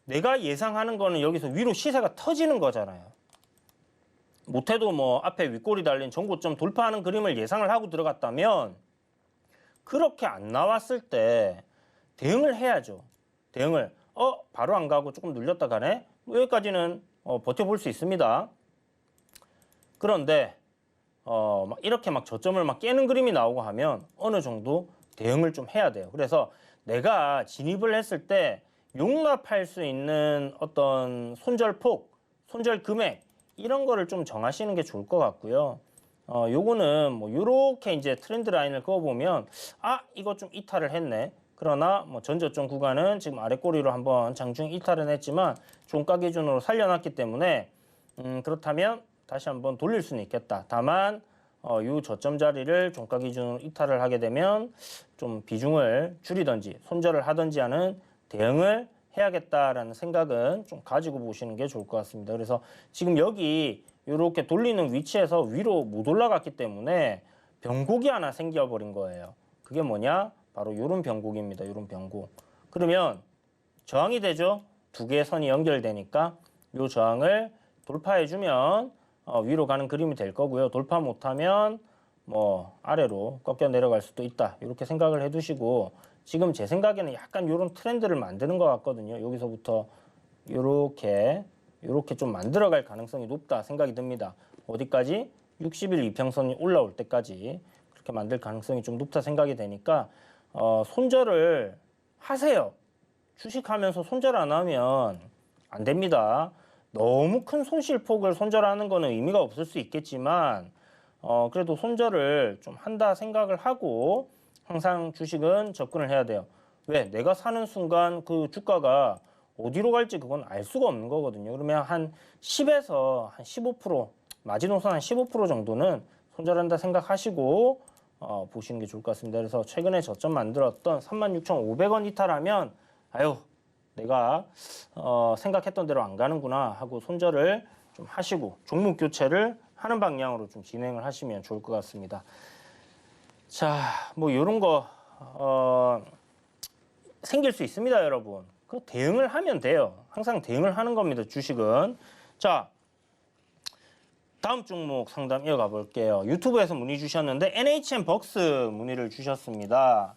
내가 예상하는 거는 여기서 위로 시세가 터지는 거잖아요. 못해도 뭐 앞에 윗골이 달린 전고점 돌파하는 그림을 예상을 하고 들어갔다면 그렇게 안 나왔을 때 대응을 해야죠. 대응을 바로 안 가고 조금 눌렸다 가네. 여기까지는 버텨볼 수 있습니다. 그런데 막 이렇게 막 저점을 막 깨는 그림이 나오고 하면 어느 정도 대응을 좀 해야 돼요. 그래서 내가 진입을 했을 때 용납할 수 있는 어떤 손절폭, 손절 금액 이런 거를 좀 정하시는 게 좋을 것 같고요. 요거는 뭐 요렇게 이제 트렌드 라인을 그어보면 이거 좀 이탈을 했네. 그러나 뭐 전저점 구간은 지금 아래 꼬리로 한번 장중 이탈은 했지만 종가 기준으로 살려놨기 때문에 그렇다면 다시 한번 돌릴 수는 있겠다. 다만 이 저점 자리를 종가 기준으로 이탈을 하게 되면 좀 비중을 줄이든지 손절을 하든지 하는 대응을 해야겠다라는 생각은 좀 가지고 보시는 게 좋을 것 같습니다. 그래서 지금 여기 이렇게 돌리는 위치에서 위로 못 올라갔기 때문에 변곡이 하나 생겨버린 거예요. 그게 뭐냐? 바로 이런 변곡입니다. 이런 변곡. 그러면 저항이 되죠. 두 개의 선이 연결되니까 이 저항을 돌파해주면 위로 가는 그림이 될 거고요. 돌파 못하면 뭐 아래로 꺾여 내려갈 수도 있다. 이렇게 생각을 해두시고 지금 제 생각에는 약간 이런 트렌드를 만드는 것 같거든요. 여기서부터 이렇게 좀 만들어갈 가능성이 높다 생각이 듭니다. 어디까지? 60일 이평선이 올라올 때까지 그렇게 만들 가능성이 좀 높다 생각이 되니까 손절을 하세요. 주식하면서 손절 안 하면 안 됩니다. 너무 큰 손실폭을 손절하는 거는 의미가 없을 수 있겠지만 그래도 손절을 좀 한다 생각을 하고 항상 주식은 접근을 해야 돼요. 왜? 내가 사는 순간 그 주가가 어디로 갈지 그건 알 수가 없는 거거든요. 그러면 한 10에서 한 15% 마지노선 한 15% 정도는 손절한다 생각하시고 보시는 게 좋을 것 같습니다. 그래서 최근에 저점 만들었던 36,500원 이탈하면 아유 내가 생각했던 대로 안 가는구나 하고 손절을 좀 하시고 종목 교체를 하는 방향으로 좀 진행을 하시면 좋을 것 같습니다. 자, 뭐 이런 거 생길 수 있습니다, 여러분. 그 대응을 하면 돼요. 항상 대응을 하는 겁니다, 주식은. 자, 다음 종목 상담 이어가 볼게요. 유튜브에서 문의 주셨는데 NHN벅스 문의를 주셨습니다.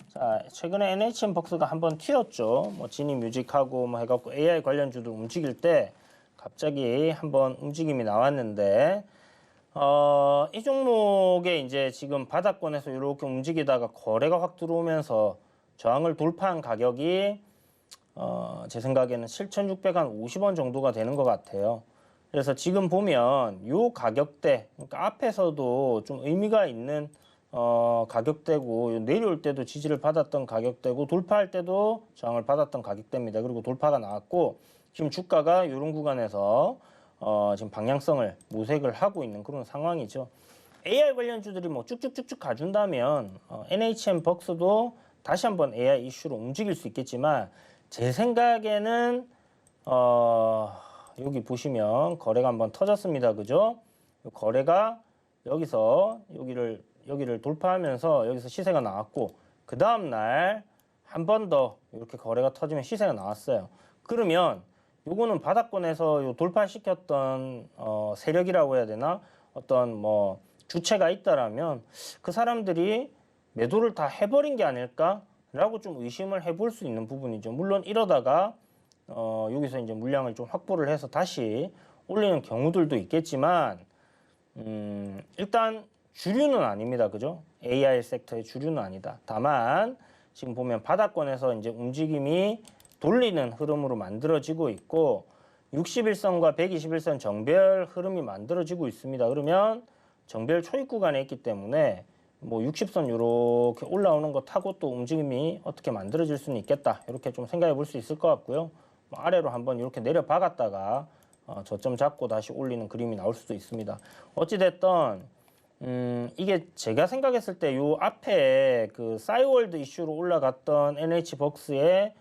자, 최근에 NHN벅스가 한번 튀었죠. 뭐 지니뮤직하고 뭐 해갖고 AI 관련주들 움직일 때 갑자기 한번 움직임이 나왔는데 이 종목에 이제 지금 바닥권에서 이렇게 움직이다가 거래가 확 들어오면서 저항을 돌파한 가격이 제 생각에는 7,650원 정도가 되는 것 같아요. 그래서 지금 보면 요 가격대, 그러니까 앞에서도 좀 의미가 있는 가격대고 내려올 때도 지지를 받았던 가격대고 돌파할 때도 저항을 받았던 가격대입니다. 그리고 돌파가 나왔고 지금 주가가 이런 구간에서 지금 방향성을 모색을 하고 있는 그런 상황이죠. AI 관련주들이 뭐 쭉쭉쭉쭉 가준다면 NHN벅스도 다시 한번 AI 이슈로 움직일 수 있겠지만 제 생각에는 여기 보시면 거래가 한번 터졌습니다. 그죠? 거래가 여기서 여기를 돌파하면서 여기서 시세가 나왔고 그 다음 날 한 번 더 이렇게 거래가 터지면 시세가 나왔어요. 그러면 요거는 바닥권에서 요 돌파시켰던 세력이라고 해야 되나? 어떤 뭐 주체가 있다라면 그 사람들이 매도를 다 해버린 게 아닐까라고 좀 의심을 해볼 수 있는 부분이죠. 물론 이러다가 여기서 이제 물량을 좀 확보를 해서 다시 올리는 경우들도 있겠지만 일단 주류는 아닙니다. 그죠? AI 섹터의 주류는 아니다. 다만 지금 보면 바닥권에서 이제 움직임이 돌리는 흐름으로 만들어지고 있고 61선과 121선 정별 흐름이 만들어지고 있습니다. 그러면 정별 초입 구간에 있기 때문에 뭐 60선 이렇게 올라오는 거 타고 또 움직임이 어떻게 만들어질 수는 있겠다. 이렇게 좀 생각해 볼 수 있을 것 같고요. 뭐 아래로 한번 이렇게 내려 박았다가 저점 잡고 다시 올리는 그림이 나올 수도 있습니다. 어찌됐든 이게 제가 생각했을 때 요 앞에 그 싸이월드 이슈로 올라갔던 NH벅스의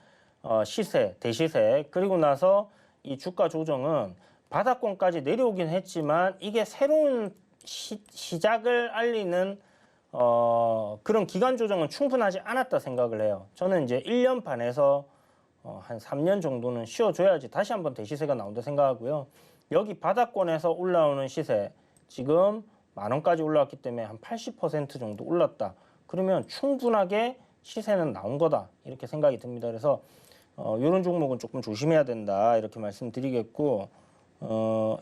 시세, 대시세 그리고 나서 이 주가 조정은 바닥권까지 내려오긴 했지만 이게 새로운 시작을 알리는 그런 기간 조정은 충분하지 않았다 생각을 해요. 저는 이제 1년 반에서 한 3년 정도는 쉬어줘야지 다시 한번 대시세가 나온다 생각하고요. 여기 바닥권에서 올라오는 시세 지금 10,000원까지 올라왔기 때문에 한 80% 정도 올랐다. 그러면 충분하게 시세는 나온 거다. 이렇게 생각이 듭니다. 그래서 이런 종목은 조금 조심해야 된다. 이렇게 말씀드리겠고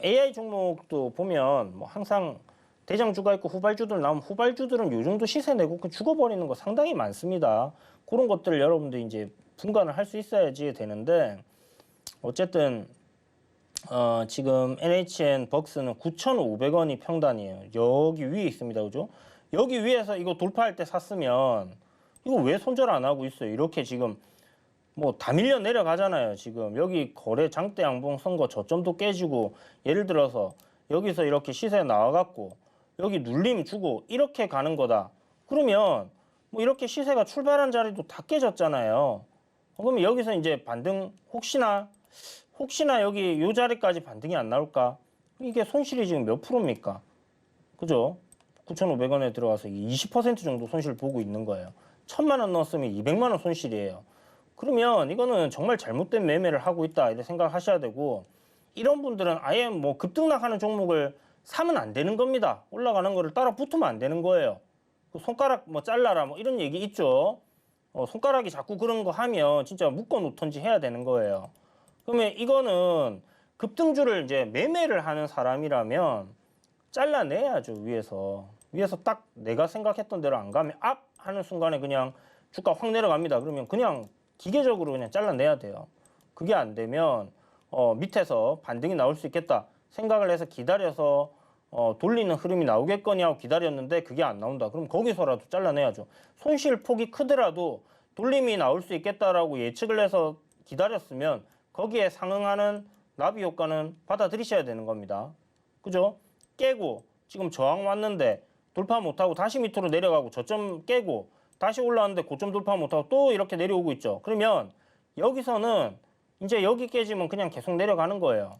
AI 종목도 보면 뭐 항상 대장주가 있고 후발주들 나오면 후발주들은 요 정도 시세 내고 죽어버리는 거 상당히 많습니다. 그런 것들을 여러분들이 이제 분간을 할 수 있어야지 되는데 어쨌든 지금 NHN벅스는 9,500원이 평단이에요. 여기 위에 있습니다. 그죠? 여기 위에서 이거 돌파할 때 샀으면 이거 왜 손절 안 하고 있어요? 이렇게 지금 뭐 다 밀려 내려가잖아요. 지금 여기 거래 장대 양봉 선거 저점도 깨지고 예를 들어서 여기서 이렇게 시세 나와갖고 여기 눌림 주고 이렇게 가는 거다. 그러면 뭐 이렇게 시세가 출발한 자리도 다 깨졌잖아요. 그러면 여기서 이제 반등 혹시나 여기 요 자리까지 반등이 안 나올까? 이게 손실이 지금 몇 프로입니까? 그죠? 9,500원에 들어가서 20% 정도 손실 보고 있는 거예요. 1,000만 원 넣었으면 200만 원 손실이에요. 그러면 이거는 정말 잘못된 매매를 하고 있다 이렇게 생각하셔야 되고, 이런 분들은 아예 뭐 급등락하는 종목을 사면 안 되는 겁니다. 올라가는 거를 따라 붙으면 안 되는 거예요. 손가락 뭐 잘라라 뭐 이런 얘기 있죠. 손가락이 자꾸 그런 거 하면 진짜 묶어 놓던지 해야 되는 거예요. 그러면 이거는 급등주를 이제 매매를 하는 사람이라면 잘라내야죠. 위에서 딱 내가 생각했던 대로 안 가면 압 하는 순간에 그냥 주가 확 내려갑니다. 그러면 그냥 기계적으로 그냥 잘라내야 돼요. 그게 안 되면 밑에서 반등이 나올 수 있겠다 생각을 해서 기다려서 돌리는 흐름이 나오겠거니 하고 기다렸는데 그게 안 나온다. 그럼 거기서라도 잘라내야죠. 손실 폭이 크더라도 돌림이 나올 수 있겠다라고 예측을 해서 기다렸으면 거기에 상응하는 나비 효과는 받아들이셔야 되는 겁니다. 그죠? 깨고 지금 저항 왔는데 돌파 못하고 다시 밑으로 내려가고 저점 깨고 다시 올라왔는데 고점 돌파 못하고 또 이렇게 내려오고 있죠. 그러면 여기서는 이제 여기 깨지면 그냥 계속 내려가는 거예요.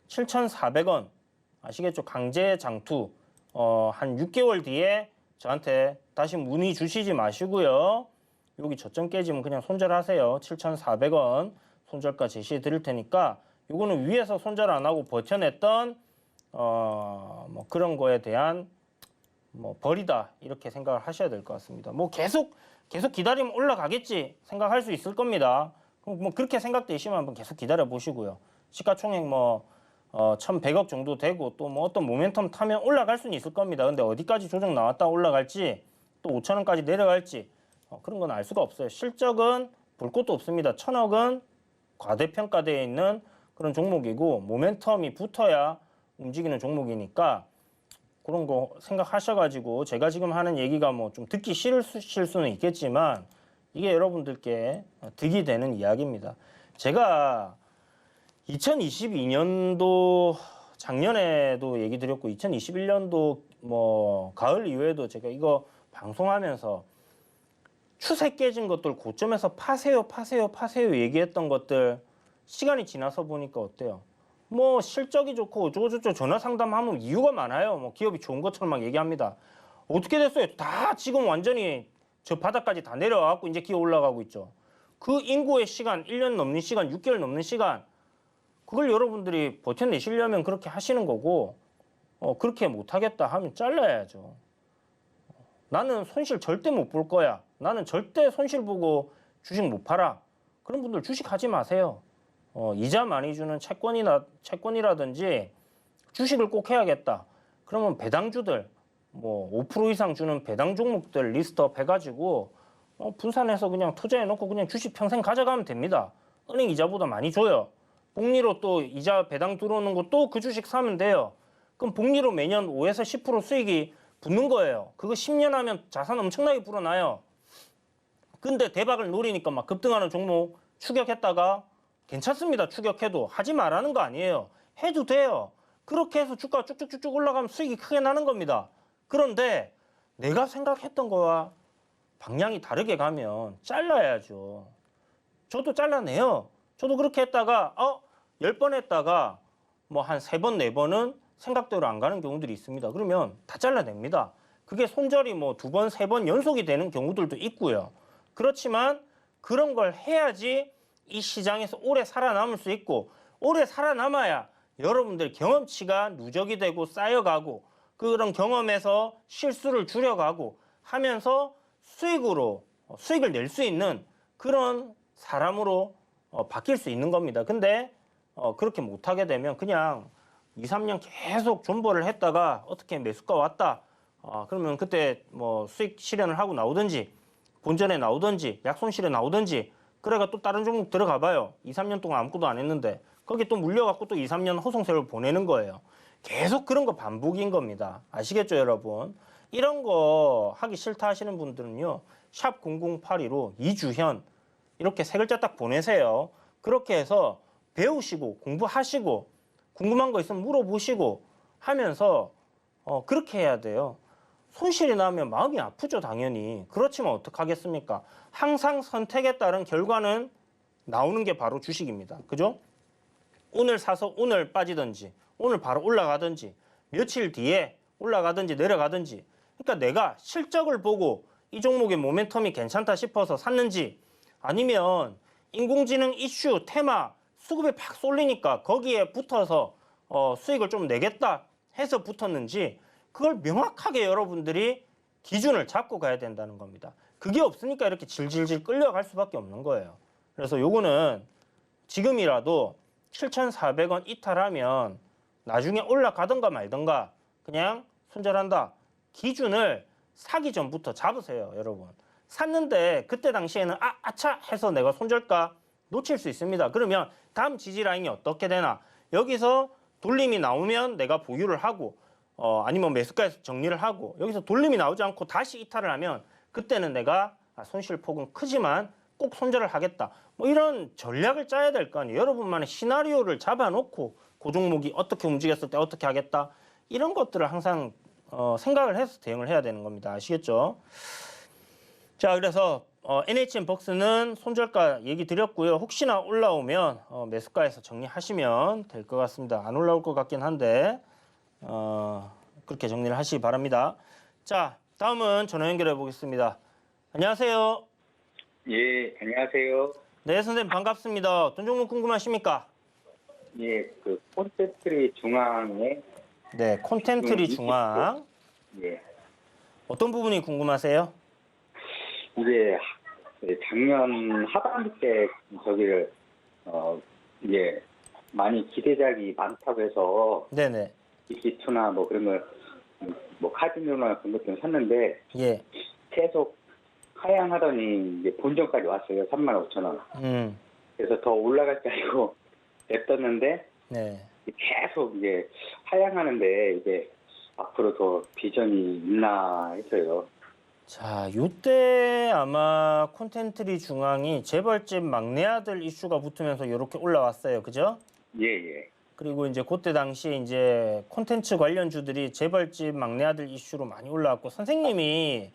7,400원 아시겠죠? 강제 장투. 한 6개월 뒤에 저한테 다시 문의 주시지 마시고요. 여기 저점 깨지면 그냥 손절하세요. 7,400원 손절가 제시해 드릴 테니까 요거는 위에서 손절 안 하고 버텨냈던 뭐 그런 거에 대한 뭐 벌이다 이렇게 생각을 하셔야 될 것 같습니다. 뭐 계속 기다리면 올라가겠지 생각할 수 있을 겁니다. 뭐 그렇게 생각되시면 한번 계속 기다려 보시고요. 시가총액 뭐 1,100억 정도 되고 또 뭐 어떤 모멘텀 타면 올라갈 수는 있을 겁니다. 근데 어디까지 조정 나왔다 올라갈지 또 5,000원까지 내려갈지 그런 건 알 수가 없어요. 실적은 볼 것도 없습니다. 1,000억은 과대평가되어 있는 그런 종목이고 모멘텀이 붙어야 움직이는 종목이니까 그런 거 생각하셔가지고 제가 지금 하는 얘기가 뭐 좀 듣기 싫으실 수는 있겠지만 이게 여러분들께 득이 되는 이야기입니다. 제가 2022년도 작년에도 얘기 드렸고 2021년도 뭐 가을 이후에도 제가 이거 방송하면서 추세 깨진 것들 고점에서 파세요 얘기했던 것들 시간이 지나서 보니까 어때요? 뭐 실적이 좋고 어쩌고저쩌고 전화 상담하면 이유가 많아요. 뭐 기업이 좋은 것처럼 막 얘기합니다. 어떻게 됐어요? 다 지금 완전히 저 바닥까지 다 내려와갖고 이제 기어 올라가고 있죠. 그 인고의 시간, 1년 넘는 시간, 6개월 넘는 시간 그걸 여러분들이 버텨내시려면 그렇게 하시는 거고 그렇게 못하겠다 하면 잘라야죠. 나는 손실 절대 못 볼 거야. 나는 절대 손실 보고 주식 못 팔아. 그런 분들 주식 하지 마세요. 이자 많이 주는 채권이라든지 주식을 꼭 해야겠다. 그러면 배당주들 뭐 5% 이상 주는 배당 종목들 리스트업 해가지고 분산해서 그냥 투자해놓고 그냥 주식 평생 가져가면 됩니다. 은행 이자보다 많이 줘요. 복리로 또 이자 배당 들어오는 거 또 그 주식 사면 돼요. 그럼 복리로 매년 5에서 10% 수익이 붙는 거예요. 그거 10년 하면 자산 엄청나게 불어나요. 근데 대박을 노리니까 막 급등하는 종목 추격했다가 괜찮습니다. 추격해도 하지 말라는 거 아니에요. 해도 돼요. 그렇게 해서 주가 쭉쭉쭉쭉 올라가면 수익이 크게 나는 겁니다. 그런데 내가 생각했던 거와 방향이 다르게 가면 잘라야죠. 저도 잘라내요. 저도 그렇게 했다가 10번 했다가 뭐 한 3번, 4번은 생각대로 안 가는 경우들이 있습니다. 그러면 다 잘라냅니다. 그게 손절이 뭐 2번, 3번 연속이 되는 경우들도 있고요. 그렇지만 그런 걸 해야지 이 시장에서 오래 살아남을 수 있고 오래 살아남아야 여러분들 경험치가 누적이 되고 쌓여가고 그런 경험에서 실수를 줄여가고 하면서 수익을 낼 수 있는 그런 사람으로 바뀔 수 있는 겁니다. 근데 그렇게 못하게 되면 그냥 2, 3년 계속 존버를 했다가 어떻게 매수가 왔다. 그러면 그때 뭐 수익 실현을 하고 나오든지 본전에 나오든지 약손실에 나오든지 그래가 또 다른 종목 들어가 봐요. 2, 3년 동안 아무것도 안 했는데 거기 또 물려갖고 또 2, 3년 호송세를 보내는 거예요. 계속 그런 거 반복인 겁니다. 아시겠죠, 여러분? 이런 거 하기 싫다 하시는 분들은요. 샵 0082로 이주현 이렇게 세 글자 딱 보내세요. 그렇게 해서 배우시고 공부하시고 궁금한 거 있으면 물어보시고 하면서 그렇게 해야 돼요. 손실이 나면 마음이 아프죠, 당연히. 그렇지만 어떡하겠습니까? 항상 선택에 따른 결과는 나오는 게 바로 주식입니다. 그죠? 오늘 사서 오늘 빠지든지 오늘 바로 올라가든지 며칠 뒤에 올라가든지 내려가든지 그러니까 내가 실적을 보고 이 종목의 모멘텀이 괜찮다 싶어서 샀는지 아니면 인공지능 이슈, 테마, 수급에 팍 쏠리니까 거기에 붙어서 수익을 좀 내겠다 해서 붙었는지 그걸 명확하게 여러분들이 기준을 잡고 가야 된다는 겁니다. 그게 없으니까 이렇게 질질질 끌려갈 수밖에 없는 거예요. 그래서 요거는 지금이라도 7,400원 이탈하면 나중에 올라가던가 말던가 그냥 손절한다. 기준을 사기 전부터 잡으세요, 여러분. 샀는데 그때 당시에는 아차 해서 내가 손절가 놓칠 수 있습니다. 그러면 다음 지지 라인이 어떻게 되나? 여기서 돌림이 나오면 내가 보유를 하고 아니면 매수가에서 정리를 하고 여기서 돌림이 나오지 않고 다시 이탈을 하면 그때는 내가 손실폭은 크지만 꼭 손절을 하겠다. 뭐 이런 전략을 짜야 될 거 아니에요. 여러분만의 시나리오를 잡아놓고 그 종목이 어떻게 움직였을 때 어떻게 하겠다. 이런 것들을 항상 생각을 해서 대응을 해야 되는 겁니다. 아시겠죠? 자, 그래서 NHN벅스는 손절가 얘기 드렸고요. 혹시나 올라오면 매수가에서 정리하시면 될 것 같습니다. 안 올라올 것 같긴 한데 그렇게 정리를 하시기 바랍니다. 자, 다음은 전화 연결해 보겠습니다. 안녕하세요. 예, 안녕하세요. 네, 선생님 반갑습니다. 어떤 종목 궁금하십니까? 예, 그 콘센트리 중앙에 네, 콘텐트리 중앙. 예, 어떤 부분이 궁금하세요? 이제 작년 하반기 때 저기를 이제 많이 기대작이 많다고 해서 네네. 이기투나 뭐 그런 걸 뭐 카지노나 그런 것들 샀는데 예. 계속 하향하더니 이제 본전까지 왔어요. 35,000원. 그래서 더 올라갈 줄 알고 냅뒀는데 네. 계속 이제 하향하는데 이제 앞으로 더 비전이 있나 해서요. 자, 요때 아마 콘텐트리 중앙이 재벌집 막내 아들 이슈가 붙으면서 이렇게 올라왔어요. 그죠? 예, 예. 그리고 이제 그때 당시에 이제 콘텐츠 관련주들이 재벌집 막내 아들 이슈로 많이 올라왔고 선생님이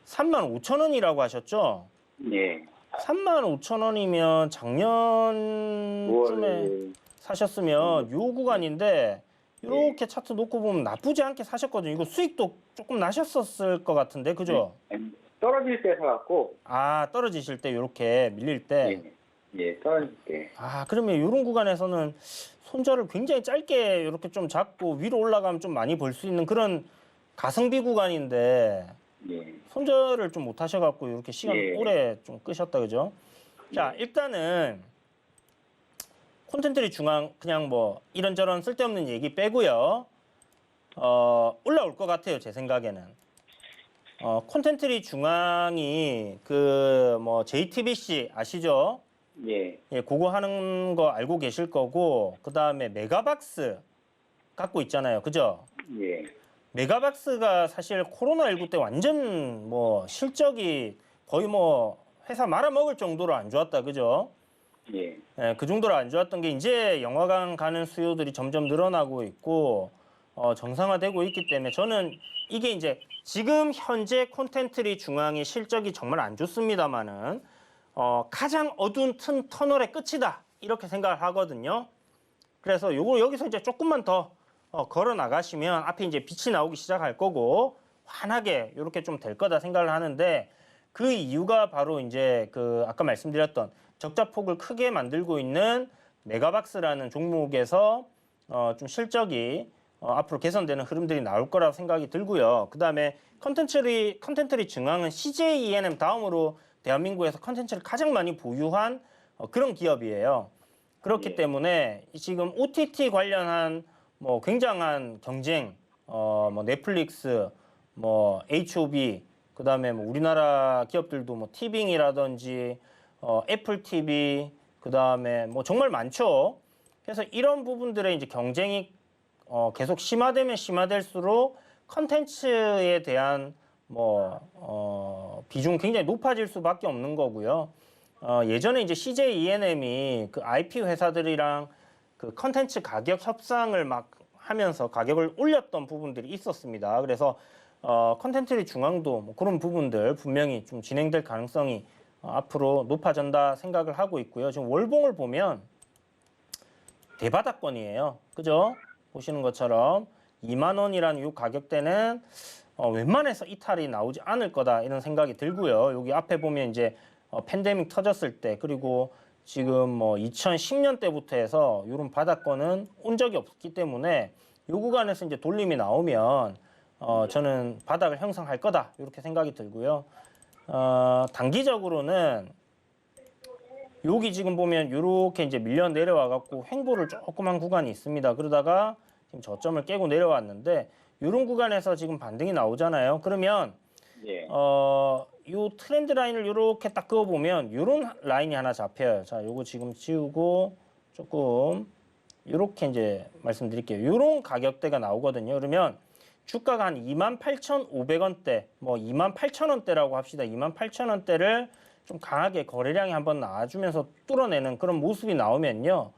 35,000원이라고 하셨죠? 예. 35,000원이면 작년쯤에 사셨으면 요 구간인데 이렇게 차트 놓고 보면 나쁘지 않게 사셨거든요. 이거 수익도 조금 나셨었을 것 같은데, 그죠? 떨어질 때 사갖고. 아, 떨어지실 때 이렇게 밀릴 때. 예, 떨어질 때. 아, 그러면 이런 구간에서는 손절을 굉장히 짧게 이렇게 좀 잡고 위로 올라가면 좀 많이 벌 수 있는 그런 가성비 구간인데 예. 손절을 좀 못 하셔갖고 이렇게 시간 예. 오래 좀 끄셨다, 그죠? 자, 일단은 콘텐츠리 중앙 그냥 뭐 이런저런 쓸데없는 얘기 빼고요. 올라올 것 같아요, 제 생각에는. 콘텐츠리 중앙이 그 뭐 JTBC 아시죠? 예. 예, 그거 하는 거 알고 계실 거고 그다음에 메가박스 갖고 있잖아요. 그죠? 예. 메가박스가 사실 코로나19 때 완전 뭐 실적이 거의 뭐 회사 말아먹을 정도로 안 좋았다. 그죠? 예. 예, 그 정도로 안 좋았던 게 이제 영화관 가는 수요들이 점점 늘어나고 있고 정상화되고 있기 때문에 저는 이게 이제 지금 현재 콘텐츠리 중앙의 실적이 정말 안 좋습니다만은 가장 어두운 터널의 끝이다 이렇게 생각을 하거든요. 그래서 요거 여기서 이제 조금만 더 걸어 나가시면 앞에 이제 빛이 나오기 시작할 거고 환하게 이렇게 좀 될 거다 생각을 하는데 그 이유가 바로 이제 그 아까 말씀드렸던 적자폭을 크게 만들고 있는 메가박스라는 종목에서 좀 실적이 앞으로 개선되는 흐름들이 나올 거라고 생각이 들고요. 그 다음에 컨텐츠리 중앙은 CJ ENM 다음으로 대한민국에서 컨텐츠를 가장 많이 보유한 그런 기업이에요. 그렇기 때문에 지금 OTT 관련한 뭐 굉장한 경쟁, 뭐 넷플릭스, 뭐 HOB, 그 다음에 뭐 우리나라 기업들도 뭐 티빙이라든지 애플 TV, 그 다음에 뭐 정말 많죠. 그래서 이런 부분들의 이제 경쟁이 계속 심화되면 심화될수록 컨텐츠에 대한 비중 굉장히 높아질 수밖에 없는 거고요. 예전에 이제 CJ ENM이 그 IP 회사들이랑 그 컨텐츠 가격 협상을 막 하면서 가격을 올렸던 부분들이 있었습니다. 그래서 컨텐츠리 중앙도 뭐 그런 부분들 분명히 좀 진행될 가능성이 앞으로 높아진다 생각을 하고 있고요. 지금 월봉을 보면 대바닥권이에요. 그죠? 보시는 것처럼 2만 원이라는 이 가격대는 웬만해서 이탈이 나오지 않을 거다 이런 생각이 들고요. 여기 앞에 보면 이제 팬데믹 터졌을 때 그리고 지금 뭐 2010년 때부터 해서 이런 바닥권은 온 적이 없기 때문에 이 구간에서 이제 돌림이 나오면 저는 바닥을 형성할 거다 이렇게 생각이 들고요. 단기적으로는 여기 지금 보면 이렇게 이제 밀려 내려와 갖고 횡보를 조금 한 구간이 있습니다. 그러다가 지금 저점을 깨고 내려왔는데 이런 구간에서 지금 반등이 나오잖아요. 그러면 예. 요 트렌드 라인을 이렇게 딱 그어보면 이런 라인이 하나 잡혀요. 자, 요거 지금 지우고 조금 이렇게 이제 말씀드릴게요. 이런 가격대가 나오거든요. 그러면 주가가 한 28,500원대, 뭐 28,000원대라고 합시다. 28,000원대를 좀 강하게 거래량이 한번 나와주면서 뚫어내는 그런 모습이 나오면요.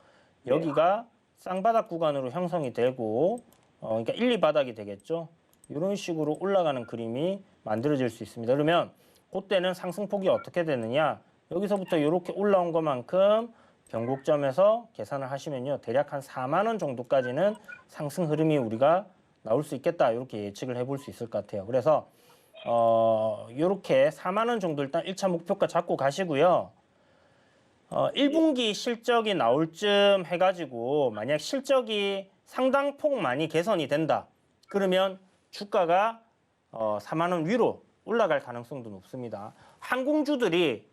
여기가 쌍바닥 구간으로 형성이 되고, 그러니까 1, 2바닥이 되겠죠. 이런 식으로 올라가는 그림이 만들어질 수 있습니다. 그러면 그때는 상승폭이 어떻게 되느냐? 여기서부터 이렇게 올라온 것만큼 변곡점에서 계산을 하시면요. 대략 한 4만 원 정도까지는 상승 흐름이 우리가 나올 수 있겠다. 이렇게 예측을 해볼 수 있을 것 같아요. 그래서 이렇게 4만 원 정도 일단 1차 목표가 잡고 가시고요. 1분기 실적이 나올 쯤 해가지고 만약 실적이 상당폭 많이 개선이 된다. 그러면 주가가 4만 원 위로 올라갈 가능성도 높습니다. 항공주들이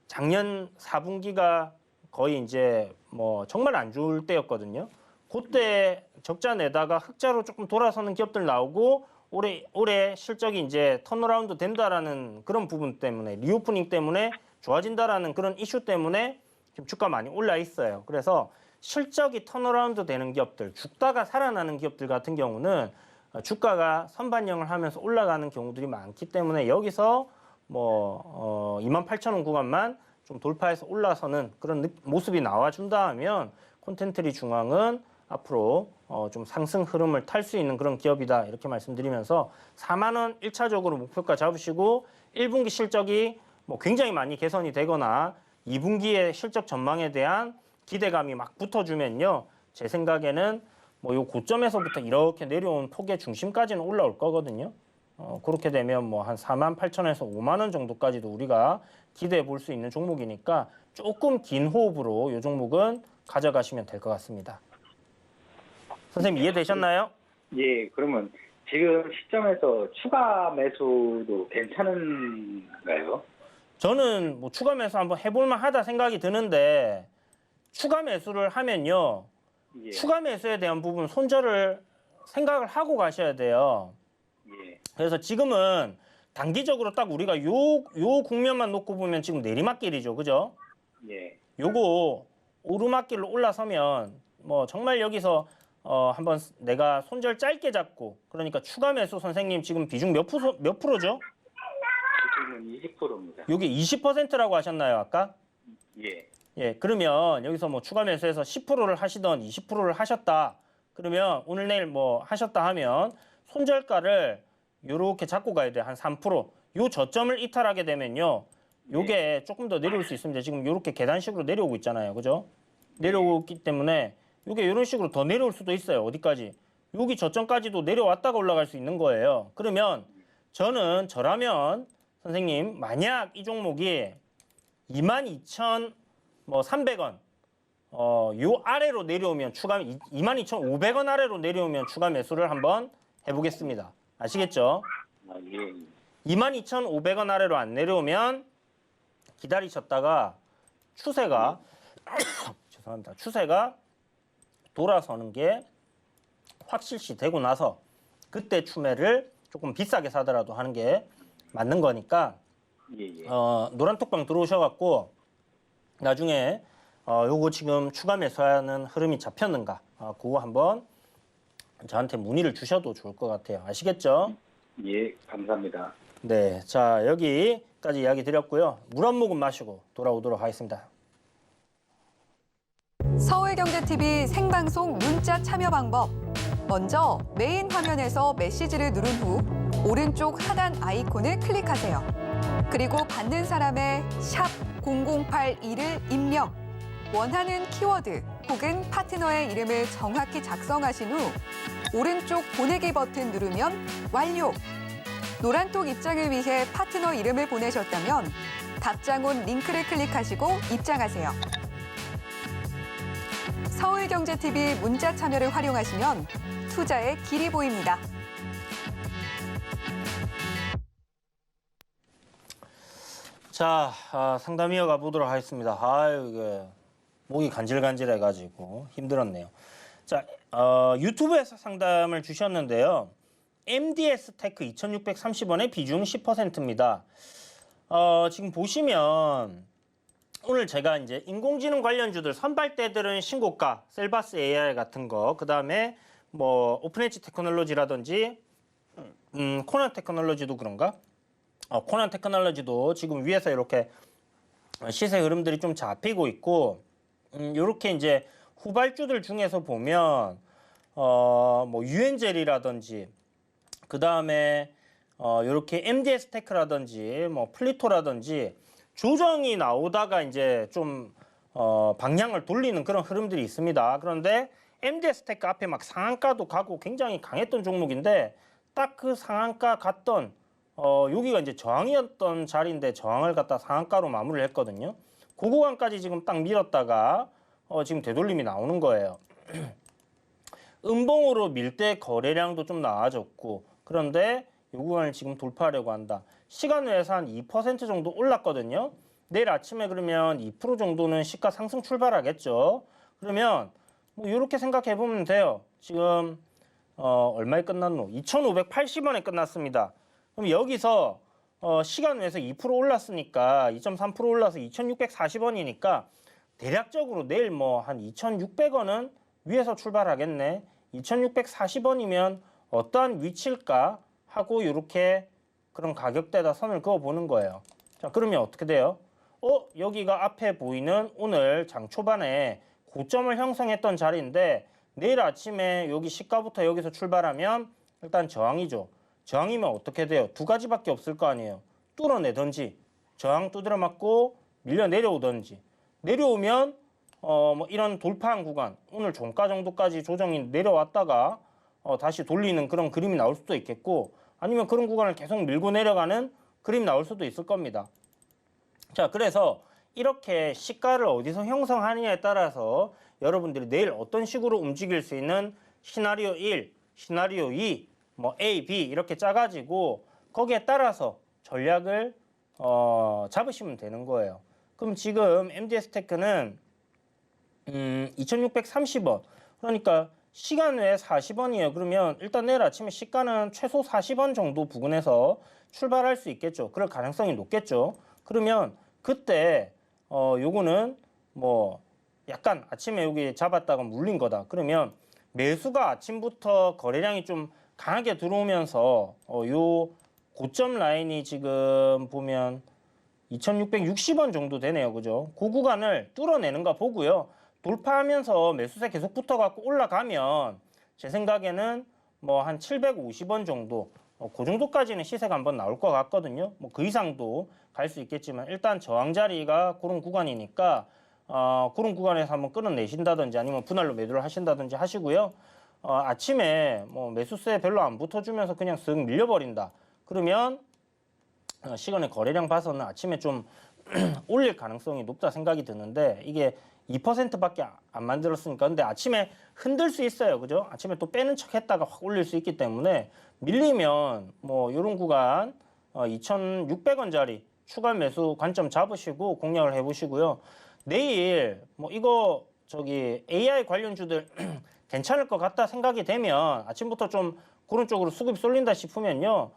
작년 4분기가 거의 이제 뭐 정말 안 좋을 때였거든요. 그때 적자 내다가 흑자로 조금 돌아서는 기업들 나오고 올해 실적이 이제 턴어라운드 된다라는 그런 부분 때문에 리오프닝 때문에 좋아진다라는 그런 이슈 때문에 지금 주가 많이 올라 있어요. 그래서 실적이 턴어라운드 되는 기업들, 죽다가 살아나는 기업들 같은 경우는 주가가 선반영을 하면서 올라가는 경우들이 많기 때문에 여기서 뭐 28,000원 구간만 좀 돌파해서 올라서는 그런 모습이 나와준다 하면 콘텐트리 중앙은 앞으로 좀 상승 흐름을 탈 수 있는 그런 기업이다 이렇게 말씀드리면서 4만 원 1차적으로 목표가 잡으시고 1분기 실적이 뭐 굉장히 많이 개선이 되거나 2분기의 실적 전망에 대한 기대감이 막 붙어주면요. 제 생각에는 뭐 요 고점에서부터 이렇게 내려온 폭의 중심까지는 올라올 거거든요. 그렇게 되면 뭐 한 48,000원에서 5만 원 정도까지도 우리가 기대해 볼 수 있는 종목이니까 조금 긴 호흡으로 이 종목은 가져가시면 될 것 같습니다. 선생님 이해되셨나요? 예, 그러면 지금 시점에서 추가 매수도 괜찮은가요? 저는 뭐 추가 매수 한번 해볼 만하다 생각이 드는데 추가 매수를 하면요. 예. 추가 매수에 대한 부분 손절을 생각을 하고 가셔야 돼요. 예. 그래서 지금은 단기적으로 딱 우리가 요 국면만 놓고 보면 지금 내리막길이죠. 그죠? 예. 요거 오르막길로 올라서면 뭐 정말 여기서 한번 내가 손절 짧게 잡고 그러니까 추가 매수 선생님 지금 비중 몇 프로죠? 지금은 20%입니다. 요게 20%라고 하셨나요, 아까? 예. 예, 그러면 여기서 뭐 추가 매수해서 10%를 하시던 20%를 하셨다. 그러면 오늘 내일 뭐 하셨다 하면 손절가를 요렇게 잡고 가야 돼요. 한 3%. 요 저점을 이탈하게 되면요. 요게 조금 더 내려올 수 있습니다. 지금 요렇게 계단식으로 내려오고 있잖아요. 그죠? 내려오기 때문에 요게 이런 식으로 더 내려올 수도 있어요. 어디까지? 여기 저점까지도 내려왔다가 올라갈 수 있는 거예요. 그러면 저라면 선생님 만약 이 종목이 22,300원 요 아래로 내려오면 22,500원 아래로 내려오면 추가 매수를 한번 해보겠습니다. 아시겠죠? 아, 예. 22,500원 아래로 안 내려오면 기다리셨다가 추세가 죄송합니다. 추세가 돌아서는 게 확실시 되고 나서 그때 추매를 조금 비싸게 사더라도 하는 게 맞는 거니까 예, 예. 노란톡방 들어오셔갖고 나중에 요거 지금 추가 매수하는 흐름이 잡혔는가 그거 한번 저한테 문의를 주셔도 좋을 것 같아요. 아시겠죠? 예, 감사합니다. 네, 자 여기까지 이야기 드렸고요. 물 한 모금 마시고 돌아오도록 하겠습니다. 서울경제TV 생방송 문자 참여 방법. 먼저 메인 화면에서 메시지를 누른 후 오른쪽 하단 아이콘을 클릭하세요. 그리고 받는 사람의 샵 0082를 입력. 원하는 키워드 혹은 파트너의 이름을 정확히 작성하신 후 오른쪽 보내기 버튼 누르면 완료. 노란톡 입장을 위해 파트너 이름을 보내셨다면 답장온 링크를 클릭하시고 입장하세요. 서울경제TV 문자 참여를 활용하시면 투자의 길이 보입니다. 자, 상담 이어가 보도록 하겠습니다. 아유, 이게 목이 간질간질해가지고 힘들었네요. 자, 유튜브에서 상담을 주셨는데요. MDS 테크 2,630원의 비중 10%입니다. 지금 보시면 오늘 제가 이제 인공지능 관련주들 선발대들은 신고가, 셀바스 AI 같은 거, 그 다음에 뭐 오픈엣지 테크놀로지라든지 코난 테크놀로지도 그런가? 코난 테크놀로지도 지금 위에서 이렇게 시세 흐름들이 좀 잡히고 있고, 이렇게 이제 후발주들 중에서 보면 뭐 유엔젤이라든지 그 다음에 이렇게 MDS 테크라든지 뭐 플리토라든지 조정이 나오다가 이제 좀 방향을 돌리는 그런 흐름들이 있습니다. 그런데 MDS 테크 앞에 막 상한가도 가고 굉장히 강했던 종목인데 딱 그 상한가 갔던 여기가 이제 저항이었던 자리인데 저항을 갖다 상한가로 마무리를 했거든요. 그 구간까지 지금 딱 밀었다가 지금 되돌림이 나오는 거예요. 음봉으로 밀 때 거래량도 좀 나아졌고, 그런데 이 구간을 지금 돌파하려고 한다. 시간 외에서 한 2% 정도 올랐거든요. 내일 아침에 그러면 2% 정도는 시가 상승 출발하겠죠. 그러면 뭐 이렇게 생각해 보면 돼요. 지금 얼마에 끝났노? 2,580원에 끝났습니다. 그럼 여기서 시간 외에서 2% 올랐으니까 2.3% 올라서 2,640원이니까 대략적으로 내일 뭐 한 2,600원은 위에서 출발하겠네. 2,640원이면 어떠한 위치일까 하고 이렇게 그런 가격대에다 선을 그어보는 거예요. 자, 그러면 어떻게 돼요? 여기가 앞에 보이는 오늘 장 초반에 고점을 형성했던 자리인데 내일 아침에 여기 시가부터 여기서 출발하면 일단 저항이죠. 저항이면 어떻게 돼요? 두 가지밖에 없을 거 아니에요. 뚫어내든지 저항 두드려 맞고 밀려 내려오든지. 내려오면 뭐 이런 돌파한 구간, 오늘 종가 정도까지 조정이 내려왔다가 다시 돌리는 그런 그림이 나올 수도 있겠고, 아니면 그런 구간을 계속 밀고 내려가는 그림이 나올 수도 있을 겁니다. 자, 그래서 이렇게 시가를 어디서 형성하느냐에 따라서 여러분들이 내일 어떤 식으로 움직일 수 있는 시나리오 1, 시나리오 2, 뭐 A, B 이렇게 짜가지고 거기에 따라서 전략을 잡으시면 되는 거예요. 그럼 지금 MDS 테크는 2,630원, 그러니까 시간 외에 40원이에요. 그러면 일단 내일 아침에 시가는 최소 40원 정도 부근에서 출발할 수 있겠죠. 그럴 가능성이 높겠죠. 그러면 그때 요거는 뭐 약간 아침에 여기 잡았다가 물린 거다. 그러면 매수가 아침부터 거래량이 좀 강하게 들어오면서 요 고점 라인이 지금 보면 2,660원 정도 되네요. 그죠? 그 구간을 뚫어내는가 보고요. 돌파하면서 매수세 계속 붙어갖고 올라가면 제 생각에는 뭐 한 750원 정도, 그 정도까지는 시세가 한번 나올 것 같거든요. 뭐 그 이상도 갈 수 있겠지만 일단 저항 자리가 그런 구간이니까 그런 구간에서 한번 끊어내신다든지 아니면 분할로 매도를 하신다든지 하시고요. 아침에 뭐 매수세 별로 안 붙어주면서 그냥 쓱 밀려버린다. 그러면 시간의 거래량 봐서는 아침에 좀 올릴 가능성이 높다 생각이 드는데 이게 2%밖에 안 만들었으니까. 근데 아침에 흔들 수 있어요. 그죠? 아침에 또 빼는 척 했다가 확 올릴 수 있기 때문에 밀리면 뭐 이런 구간 2,600원짜리 추가 매수 관점 잡으시고 공략을 해보시고요. 내일 뭐 이거 AI 관련주들 괜찮을 것 같다 생각이 되면 아침부터 좀 그런 쪽으로 수급이 쏠린다 싶으면요.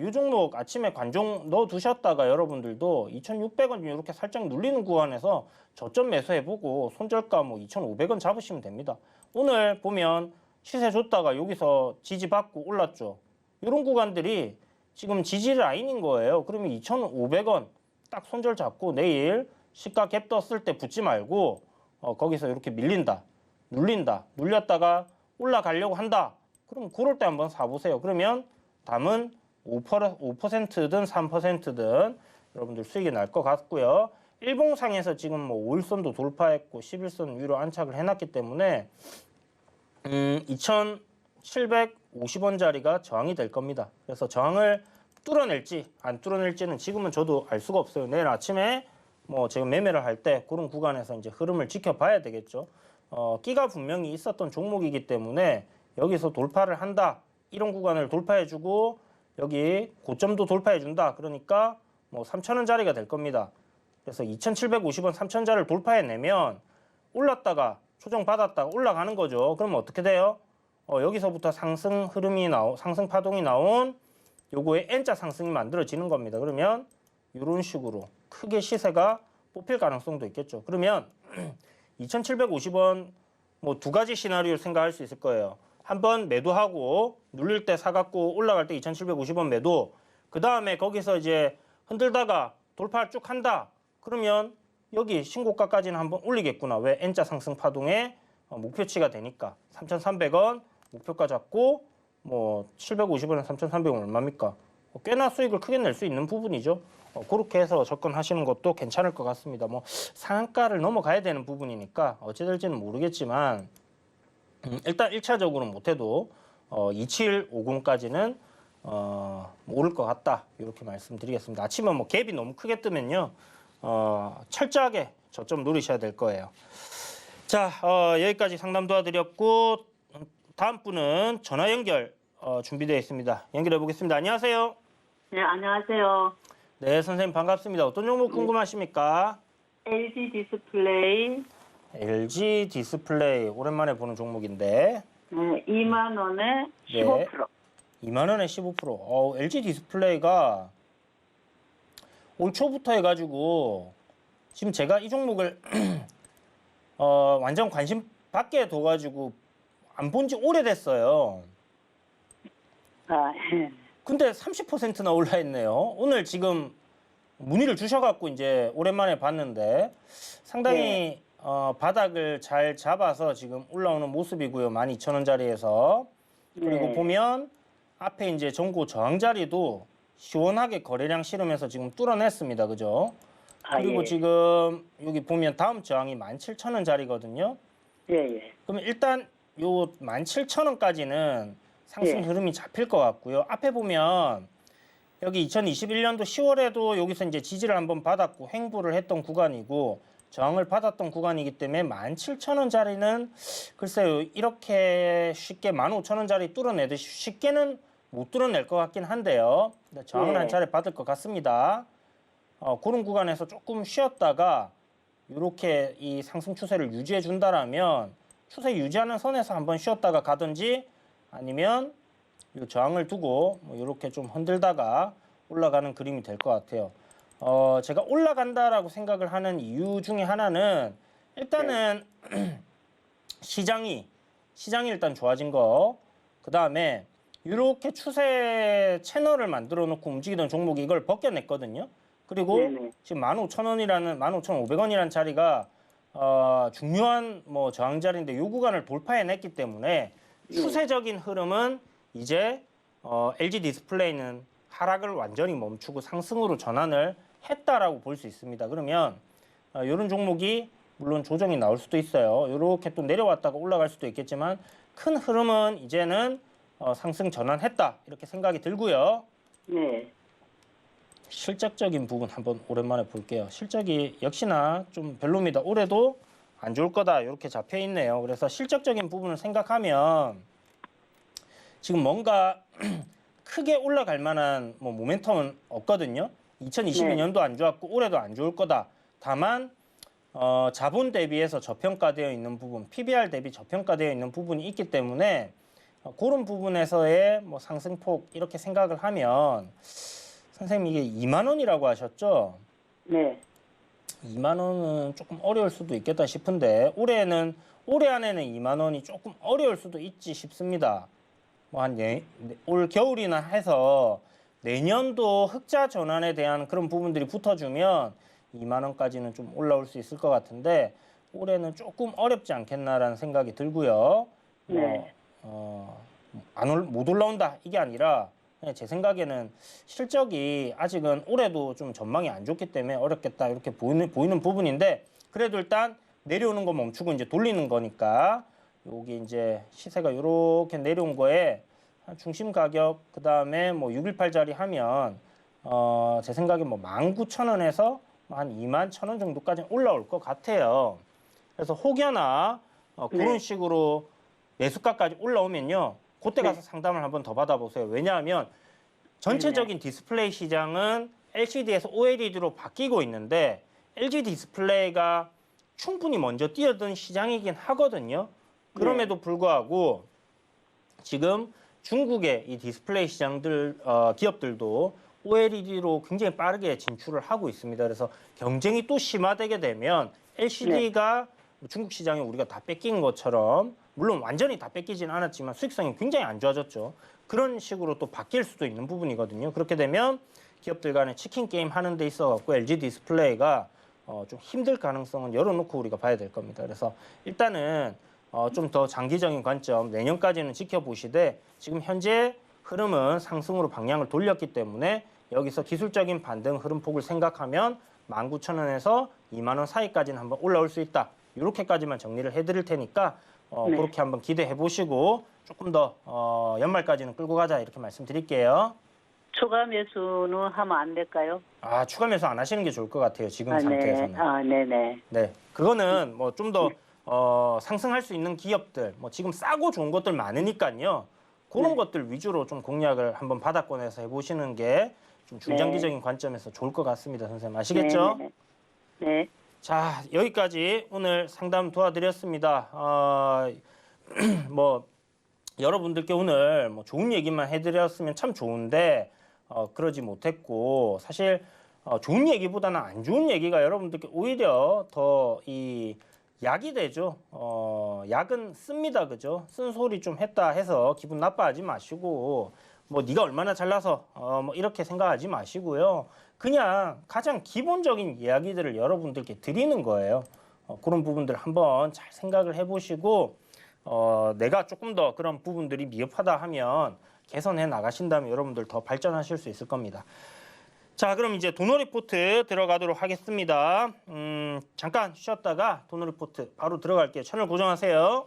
이 종목 아침에 관종 넣어 두셨다가 여러분들도 2,600원 이렇게 살짝 눌리는 구간에서 저점 매수해보고 손절가 뭐 2,500원 잡으시면 됩니다. 오늘 보면 시세 줬다가 여기서 지지받고 올랐죠. 이런 구간들이 지금 지지 라인인 거예요. 그러면 2,500원 딱 손절 잡고 내일 시가 갭 떴을 때 붙지 말고 거기서 이렇게 밀린다, 눌린다, 눌렸다가 올라가려고 한다. 그럼 그럴 때 한번 사보세요. 그러면 담은 5%든 3%든 여러분들 수익이 날 것 같고요. 일봉상에서 지금 뭐 5일선도 돌파했고 11선 위로 안착을 해놨기 때문에 2,750 3,750원짜리가 저항이 될 겁니다. 그래서 저항을 뚫어낼지 안 뚫어낼지는 지금은 저도 알 수가 없어요. 내일 아침에 뭐 지금 매매를 할 때 그런 구간에서 이제 흐름을 지켜봐야 되겠죠. 끼가 분명히 있었던 종목이기 때문에 여기서 돌파를 한다. 이런 구간을 돌파해주고 여기 고점도 돌파해준다. 그러니까 뭐 3,000원짜리가 될 겁니다. 그래서 2,750원, 3,000원짜리를 돌파해내면 올랐다가 조정받았다가 올라가는 거죠. 그러면 어떻게 돼요? 여기서부터 상승 흐름이 상승 파동이 나온 요거의 N자 상승이 만들어지는 겁니다. 그러면 이런 식으로 크게 시세가 뽑힐 가능성도 있겠죠. 그러면 2,750원 뭐 두 가지 시나리오 생각할 수 있을 거예요. 한번 매도하고 눌릴 때 사갖고 올라갈 때 2,750원 매도. 그 다음에 거기서 이제 흔들다가 돌파 쭉 한다. 그러면 여기 신고가까지는 한번 올리겠구나. 왜? N자 상승 파동의 목표치가 되니까 3,300원 목표가 잡고 뭐 750원에 3,300원 얼마입니까? 꽤나 수익을 크게 낼 수 있는 부분이죠. 그렇게 해서 접근하시는 것도 괜찮을 것 같습니다. 뭐 상한가를 넘어가야 되는 부분이니까 어찌 될지는 모르겠지만 일단 1차적으로 못해도 2750까지는 오를 것 같다. 이렇게 말씀드리겠습니다. 아침에 뭐 갭이 너무 크게 뜨면요. 철저하게 저점 노리셔야 될 거예요. 자, 여기까지 상담 도와드렸고 다음 분은 전화 연결 준비되어 있습니다. 연결해 보겠습니다. 안녕하세요. 네, 안녕하세요. 네, 선생님 반갑습니다. 어떤 종목 궁금하십니까? LG 디스플레이 LG 디스플레이 오랜만에 보는 종목인데 네, 2만 원에 15%. 2만 원에 15%. LG 디스플레이가 올 초부터 해가지고 지금 제가 이 종목을 완전 관심 밖에 둬가지고 안 본 지 오래됐어요. 아, 근데 30%나 올라있네요. 오늘 지금 문의를 주셔갖고 이제 오랜만에 봤는데 상당히 바닥을 잘 잡아서 지금 올라오는 모습이고요. 12,000원짜리에서. 그리고 네. 보면 앞에 이제 전고 저항 자리도 시원하게 거래량 실으면서 지금 뚫어냈습니다. 그죠? 그리고 예. 지금 여기 보면 다음 저항이 17,000원짜리거든요. 예, 예. 그러면 일단 요 17,000원까지는 상승 예. 흐름이 잡힐 것 같고요. 앞에 보면 여기 2021년도 10월에도 여기서 이제 지지를 한번 받았고 횡보를 했던 구간이고 저항을 받았던 구간이기 때문에 17,000원짜리는 글쎄요. 이렇게 쉽게 15,000원짜리 뚫어내듯이 쉽게는 못 뚫어낼 것 같긴 한데요. 저항을 네. 한 차례 받을 것 같습니다. 그런 구간에서 조금 쉬었다가 이렇게 이 상승 추세를 유지해 준다라면 추세 유지하는 선에서 한번 쉬었다가 가든지 아니면 이 저항을 두고 뭐 이렇게 좀 흔들다가 올라가는 그림이 될 것 같아요. 제가 올라간다라고 생각을 하는 이유 중에 하나는 일단은 시장이 일단 좋아진 거, 그 다음에 이렇게 추세 채널을 만들어 놓고 움직이던 종목이 이걸 벗겨냈거든요. 그리고 네네. 지금 15,000원이라는 15,500원이라는 자리가 중요한 뭐 저항 자리인데 이 구간을 돌파해냈기 때문에 추세적인 흐름은 이제 LG 디스플레이는 하락을 완전히 멈추고 상승으로 전환을 했다라고 볼 수 있습니다. 그러면 이런 종목이 물론 조정이 나올 수도 있어요. 이렇게 또 내려왔다가 올라갈 수도 있겠지만 큰 흐름은 이제는 상승 전환했다 이렇게 생각이 들고요. 네. 실적적인 부분 한번 오랜만에 볼게요. 실적이 역시나 좀 별로입니다. 올해도 안 좋을 거다 이렇게 잡혀 있네요. 그래서 실적적인 부분을 생각하면 지금 뭔가 크게 올라갈 만한 뭐 모멘텀은 없거든요. 2022년도 안 좋았고 올해도 안 좋을 거다. 다만 자본 대비해서 저평가되어 있는 부분, PBR 대비 저평가되어 있는 부분이 있기 때문에 그런 부분에서의 뭐 상승폭 이렇게 생각을 하면 선생님 이게 2만 원이라고 하셨죠? 네. 2만 원은 조금 어려울 수도 있겠다 싶은데 올해 안에는 2만 원이 조금 어려울 수도 있지 싶습니다. 뭐 올 겨울이나 해서 내년도 흑자 전환에 대한 그런 부분들이 붙어주면 2만 원까지는 좀 올라올 수 있을 것 같은데 올해는 조금 어렵지 않겠나라는 생각이 들고요. 네. 못 올라온다 이게 아니라 제 생각에는 실적이 아직은 올해도 좀 전망이 안 좋기 때문에 어렵겠다 이렇게 보이는 부분인데 그래도 일단 내려오는 거 멈추고 이제 돌리는 거니까 여기 이제 시세가 이렇게 내려온 거에 중심 가격 그다음에 뭐 618짜리 하면 제 생각에 뭐 19,000원에서 한 21,000원 정도까지 올라올 것 같아요. 그래서 혹여나 그런 네. 식으로 매수가까지 올라오면요. 그때 가서 네. 상담을 한번 더 받아보세요. 왜냐하면 전체적인 디스플레이 시장은 LCD에서 OLED로 바뀌고 있는데 LG 디스플레이가 충분히 먼저 뛰어든 시장이긴 하거든요. 그럼에도 불구하고 지금 중국의 이 디스플레이 시장들 기업들도 OLED로 굉장히 빠르게 진출을 하고 있습니다. 그래서 경쟁이 또 심화되게 되면 LCD가 중국 시장에 우리가 다 뺏긴 것처럼 물론 완전히 다 뺏기진 않았지만 수익성이 굉장히 안 좋아졌죠. 그런 식으로 또 바뀔 수도 있는 부분이거든요. 그렇게 되면 기업들 간에 치킨 게임 하는 데 있어 갖고 LG 디스플레이가 좀 힘들 가능성은 열어놓고 우리가 봐야 될 겁니다. 그래서 일단은 좀 더 장기적인 관점 내년까지는 지켜보시되 지금 현재 흐름은 상승으로 방향을 돌렸기 때문에 여기서 기술적인 반등 흐름폭을 생각하면 19,000원에서 2만 원 사이까지는 한번 올라올 수 있다. 이렇게까지만 정리를 해드릴 테니까 네. 그렇게 한번 기대해 보시고 조금 더 연말까지는 끌고 가자 이렇게 말씀드릴게요. 추가 매수는 하면 안 될까요? 추가 매수 안 하시는 게 좋을 것 같아요. 지금 상태에서는. 네. 네네. 네, 그거는 뭐 좀 더 상승할 수 있는 기업들, 뭐 지금 싸고 좋은 것들 많으니까요. 그런 네. 것들 위주로 좀 공략을 한번 바닥권에서 해보시는 게 좀 중장기적인 관점에서 좋을 것 같습니다, 선생님. 아시겠죠? 네네. 네. 자, 여기까지 오늘 상담 도와드렸습니다. 뭐 여러분들께 오늘 뭐 좋은 얘기만 해드렸으면 참 좋은데 그러지 못했고 사실 좋은 얘기보다는 안 좋은 얘기가 여러분들께 오히려 더 이 약이 되죠. 약은 씁니다, 그죠? 쓴소리 좀 했다 해서 기분 나빠하지 마시고 뭐 네가 얼마나 잘나서 뭐 이렇게 생각하지 마시고요. 그냥 가장 기본적인 이야기들을 여러분들께 드리는 거예요. 그런 부분들 한번 잘 생각을 해보시고 내가 조금 더 그런 부분들이 미흡하다 하면 개선해 나가신다면 여러분들 더 발전하실 수 있을 겁니다. 자, 그럼 이제 도너 리포트 들어가도록 하겠습니다. 잠깐 쉬었다가 도너 리포트 바로 들어갈게요. 채널 고정하세요.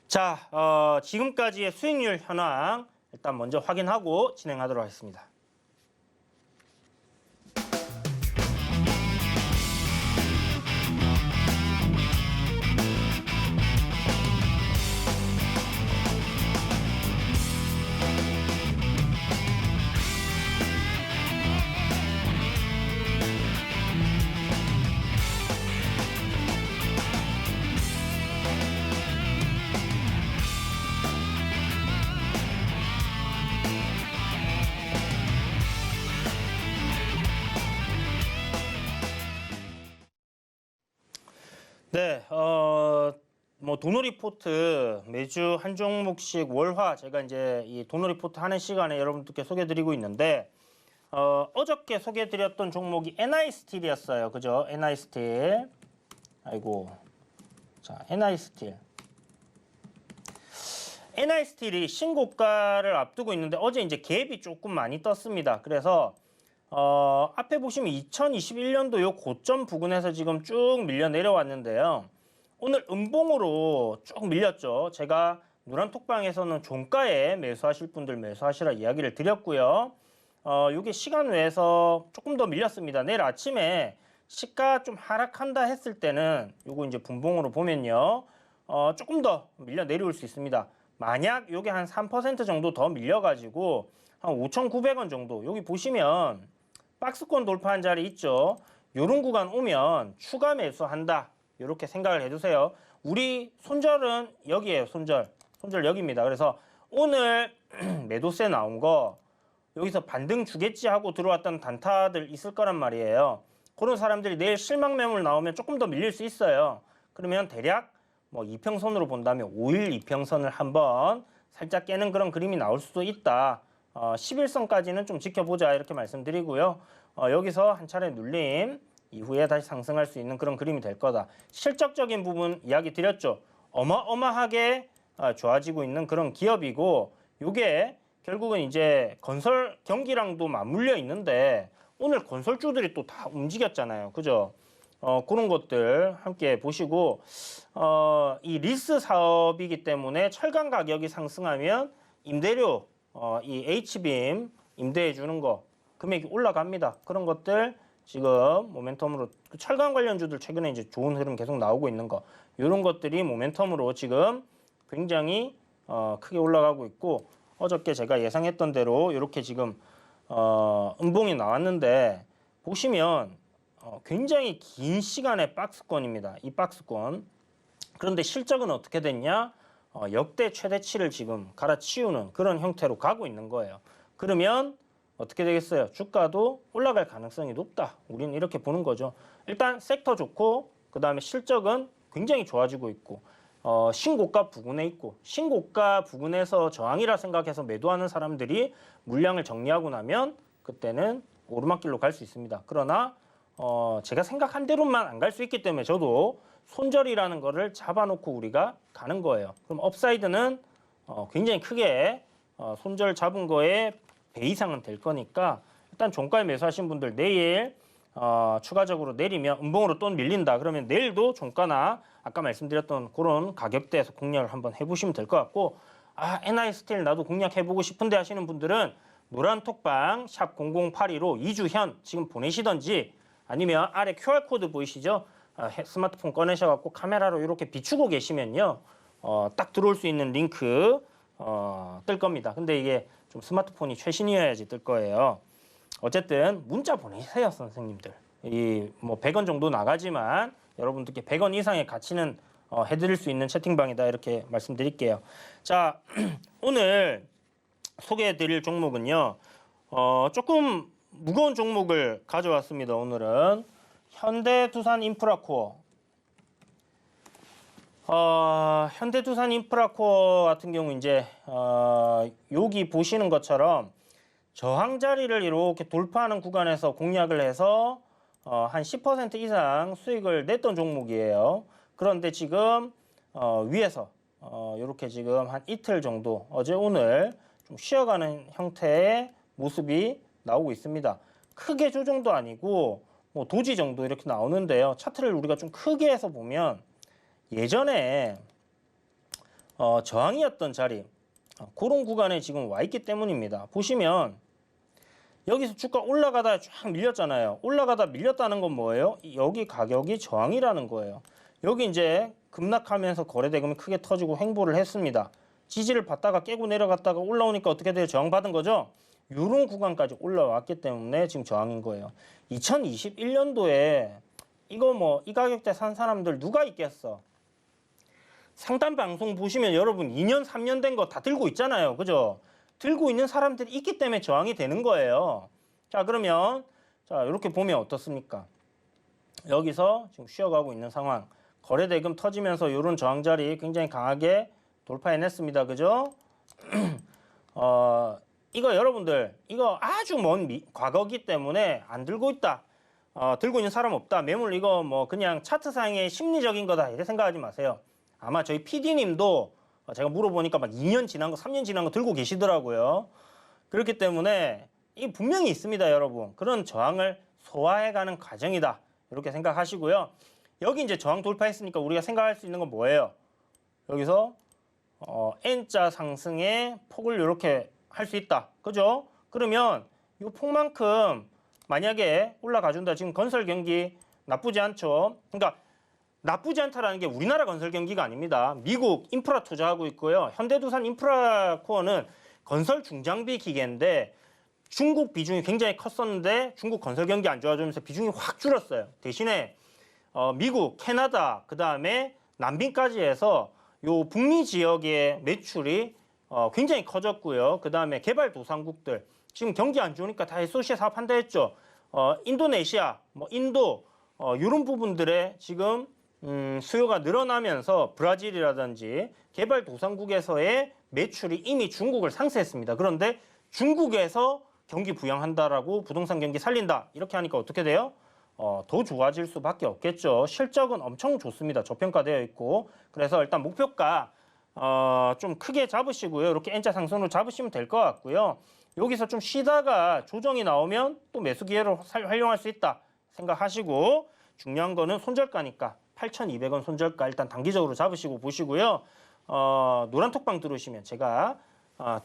자, 지금까지의 수익률 현황 일단 먼저 확인하고 진행하도록 하겠습니다. 네, 뭐 도너 리포트 매주 한 종목씩 월화 제가 이제 이 도너 리포트 하는 시간에 여러분들께 소개드리고 있는데 어저께 소개드렸던 종목이 NI스틸이었어요, 그죠? NI스틸. 아이고, 자, NI스틸. NI스틸이 신고가를 앞두고 있는데 어제 이제 갭이 조금 많이 떴습니다. 그래서 앞에 보시면 2021년도 요 고점 부근에서 지금 쭉 밀려 내려왔는데요. 오늘 음봉으로 쭉 밀렸죠. 제가 누란톡방에서는 종가에 매수하실 분들 매수하시라 이야기를 드렸고요. 요게 시간 외에서 조금 더 밀렸습니다. 내일 아침에 시가 좀 하락한다 했을 때는 요거 이제 분봉으로 보면요. 조금 더 밀려 내려올 수 있습니다. 만약 요게 한 3% 정도 더 밀려가지고 한 5,900원 정도 여기 보시면 박스권 돌파한 자리 있죠. 요런 구간 오면 추가 매수한다. 이렇게 생각을 해두세요. 우리 손절은 여기에요. 손절 여기입니다. 그래서 오늘 매도세 나온 거 여기서 반등 주겠지 하고 들어왔던 단타들 있을 거란 말이에요. 그런 사람들이 내일 실망 매물 나오면 조금 더 밀릴 수 있어요. 그러면 대략 뭐 이평선으로 본다면 5일 이평선을 한번 살짝 깨는 그런 그림이 나올 수도 있다. 11선까지는 좀 지켜보자 이렇게 말씀드리고요. 여기서 한 차례 눌림 이후에 다시 상승할 수 있는 그런 그림이 될 거다. 실적적인 부분 이야기 드렸죠. 어마어마하게 좋아지고 있는 그런 기업이고 이게 결국은 이제 건설 경기랑도 맞물려 있는데 오늘 건설주들이 또 다 움직였잖아요. 그죠? 그런 것들 함께 보시고 이 리스 사업이기 때문에 철강 가격이 상승하면 임대료 이 H빔 임대해 주는 거 금액이 올라갑니다. 그런 것들 지금 모멘텀으로 철강 관련주들 최근에 이제 좋은 흐름 계속 나오고 있는 거 이런 것들이 모멘텀으로 지금 굉장히 크게 올라가고 있고 어저께 제가 예상했던 대로 이렇게 지금 음봉이 나왔는데 보시면 굉장히 긴 시간의 박스권입니다. 이 박스권. 그런데 실적은 어떻게 됐냐? 역대 최대치를 지금 갈아치우는 그런 형태로 가고 있는 거예요. 그러면 어떻게 되겠어요? 주가도 올라갈 가능성이 높다. 우리는 이렇게 보는 거죠. 일단 섹터 좋고 그다음에 실적은 굉장히 좋아지고 있고 신고가 부근에 있고 신고가 부근에서 저항이라 생각해서 매도하는 사람들이 물량을 정리하고 나면 그때는 오르막길로 갈 수 있습니다. 그러나 제가 생각한 대로만 안 갈 수 있기 때문에 저도 손절이라는 거를 잡아놓고 우리가 가는 거예요. 그럼 업사이드는 굉장히 크게 손절 잡은 거에 배 이상은 될 거니까 일단 종가에 매수하신 분들 내일 추가적으로 내리면 음봉으로 또 밀린다. 그러면 내일도 종가나 아까 말씀드렸던 그런 가격대에서 공략을 한번 해보시면 될 것 같고 NI 스틸 나도 공략해보고 싶은데 하시는 분들은 노란 톡방 샵 0082로 2주 현 지금 보내시던지 아니면 아래 QR코드 보이시죠? 스마트폰 꺼내셔갖고 카메라로 이렇게 비추고 계시면요. 딱 들어올 수 있는 링크 뜰 겁니다. 근데 이게 좀 스마트폰이 최신이어야지 뜰 거예요. 어쨌든 문자 보내세요, 선생님들. 이 뭐 100원 정도 나가지만 여러분들께 100원 이상의 가치는 해드릴 수 있는 채팅방이다 이렇게 말씀드릴게요. 자, 오늘 소개해드릴 종목은요. 조금 무거운 종목을 가져왔습니다. 오늘은 현대두산인프라코어. 현대두산인프라코어 같은 경우 이제 여기 보시는 것처럼 저항 자리를 이렇게 돌파하는 구간에서 공략을 해서 한 10% 이상 수익을 냈던 종목이에요. 그런데 지금 위에서 이렇게 지금 한 이틀 정도 어제 오늘 좀 쉬어가는 형태의 모습이 나오고 있습니다. 크게 조정도 아니고 뭐 도지 정도 이렇게 나오는데요. 차트를 우리가 좀 크게 해서 보면 예전에 저항이었던 자리 그런 구간에 지금 와 있기 때문입니다. 보시면 여기서 주가 올라가다 쫙 밀렸잖아요. 올라가다 밀렸다는 건 뭐예요? 여기 가격이 저항이라는 거예요. 여기 이제 급락하면서 거래대금이 크게 터지고 횡보를 했습니다. 지지를 받다가 깨고 내려갔다가 올라오니까 어떻게 돼요? 저항받은 거죠? 이런 구간까지 올라왔기 때문에 지금 저항인 거예요. 2021년도에 이거 뭐 이 가격대 산 사람들 누가 있겠어? 상단 방송 보시면 여러분 2년, 3년 된 거 다 들고 있잖아요. 그죠? 들고 있는 사람들이 있기 때문에 저항이 되는 거예요. 자, 그러면 자 이렇게 보면 어떻습니까? 여기서 지금 쉬어가고 있는 상황. 거래대금 터지면서 이런 저항 자리 굉장히 강하게 돌파해냈습니다. 그죠? 이거 여러분들 이거 아주 먼 과거기 때문에 안 들고 있다. 들고 있는 사람 없다. 매물 이거 뭐 그냥 차트상의 심리적인 거다. 이렇게 생각하지 마세요. 아마 저희 PD님도 제가 물어보니까 막 2년 지난 거, 3년 지난 거 들고 계시더라고요. 그렇기 때문에 이게 분명히 있습니다, 여러분. 그런 저항을 소화해가는 과정이다. 이렇게 생각하시고요. 여기 이제 저항 돌파했으니까 우리가 생각할 수 있는 건 뭐예요? 여기서 N자 상승의 폭을 이렇게 할 수 있다. 그죠? 그러면 이 폭만큼 만약에 올라가 준다. 지금 건설 경기 나쁘지 않죠. 그러니까 나쁘지 않다라는 게 우리나라 건설 경기가 아닙니다. 미국 인프라 투자하고 있고요. 현대두산 인프라코어는 건설 중장비 기계인데 중국 비중이 굉장히 컸었는데 중국 건설 경기 안 좋아지면서 비중이 확 줄었어요. 대신에 미국, 캐나다, 그 다음에 남빈까지 해서 요 북미 지역의 매출이 굉장히 커졌고요. 그 다음에 개발도상국들 지금 경기 안 좋으니까 다 SOC 사업한다 했죠. 인도네시아, 뭐 인도 이런 부분들에 지금 수요가 늘어나면서 브라질이라든지 개발도상국에서의 매출이 이미 중국을 상쇄했습니다. 그런데 중국에서 경기 부양한다라고 부동산 경기 살린다 이렇게 하니까 어떻게 돼요? 더 좋아질 수밖에 없겠죠. 실적은 엄청 좋습니다. 저평가되어 있고 그래서 일단 목표가 좀 크게 잡으시고요. 이렇게 N자 상승으로 잡으시면 될 것 같고요. 여기서 좀 쉬다가 조정이 나오면 또 매수 기회로 활용할 수 있다 생각하시고, 중요한 거는 손절가니까 8,200원 손절가 일단 단기적으로 잡으시고 보시고요. 노란 톡방 들어오시면 제가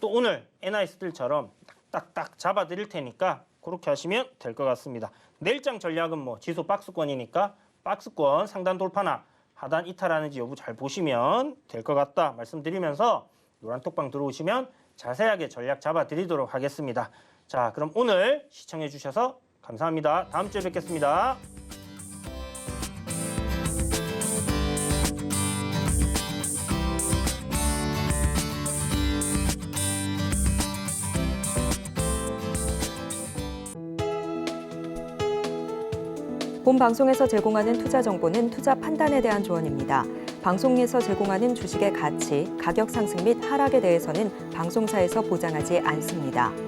또 오늘 NIS들처럼 딱딱 잡아 드릴 테니까 그렇게 하시면 될 것 같습니다. 내일장 전략은 뭐 지수 박스권이니까 박스권 상단 돌파나 하단 이탈하는지 여부 잘 보시면 될 것 같다 말씀드리면서 노란 톡방 들어오시면 자세하게 전략 잡아 드리도록 하겠습니다. 자, 그럼 오늘 시청해 주셔서 감사합니다. 다음 주에 뵙겠습니다. 본 방송에서 제공하는 투자 정보는 투자 판단에 대한 조언입니다. 방송에서 제공하는 주식의 가치, 가격 상승 및 하락에 대해서는 방송사에서 보장하지 않습니다.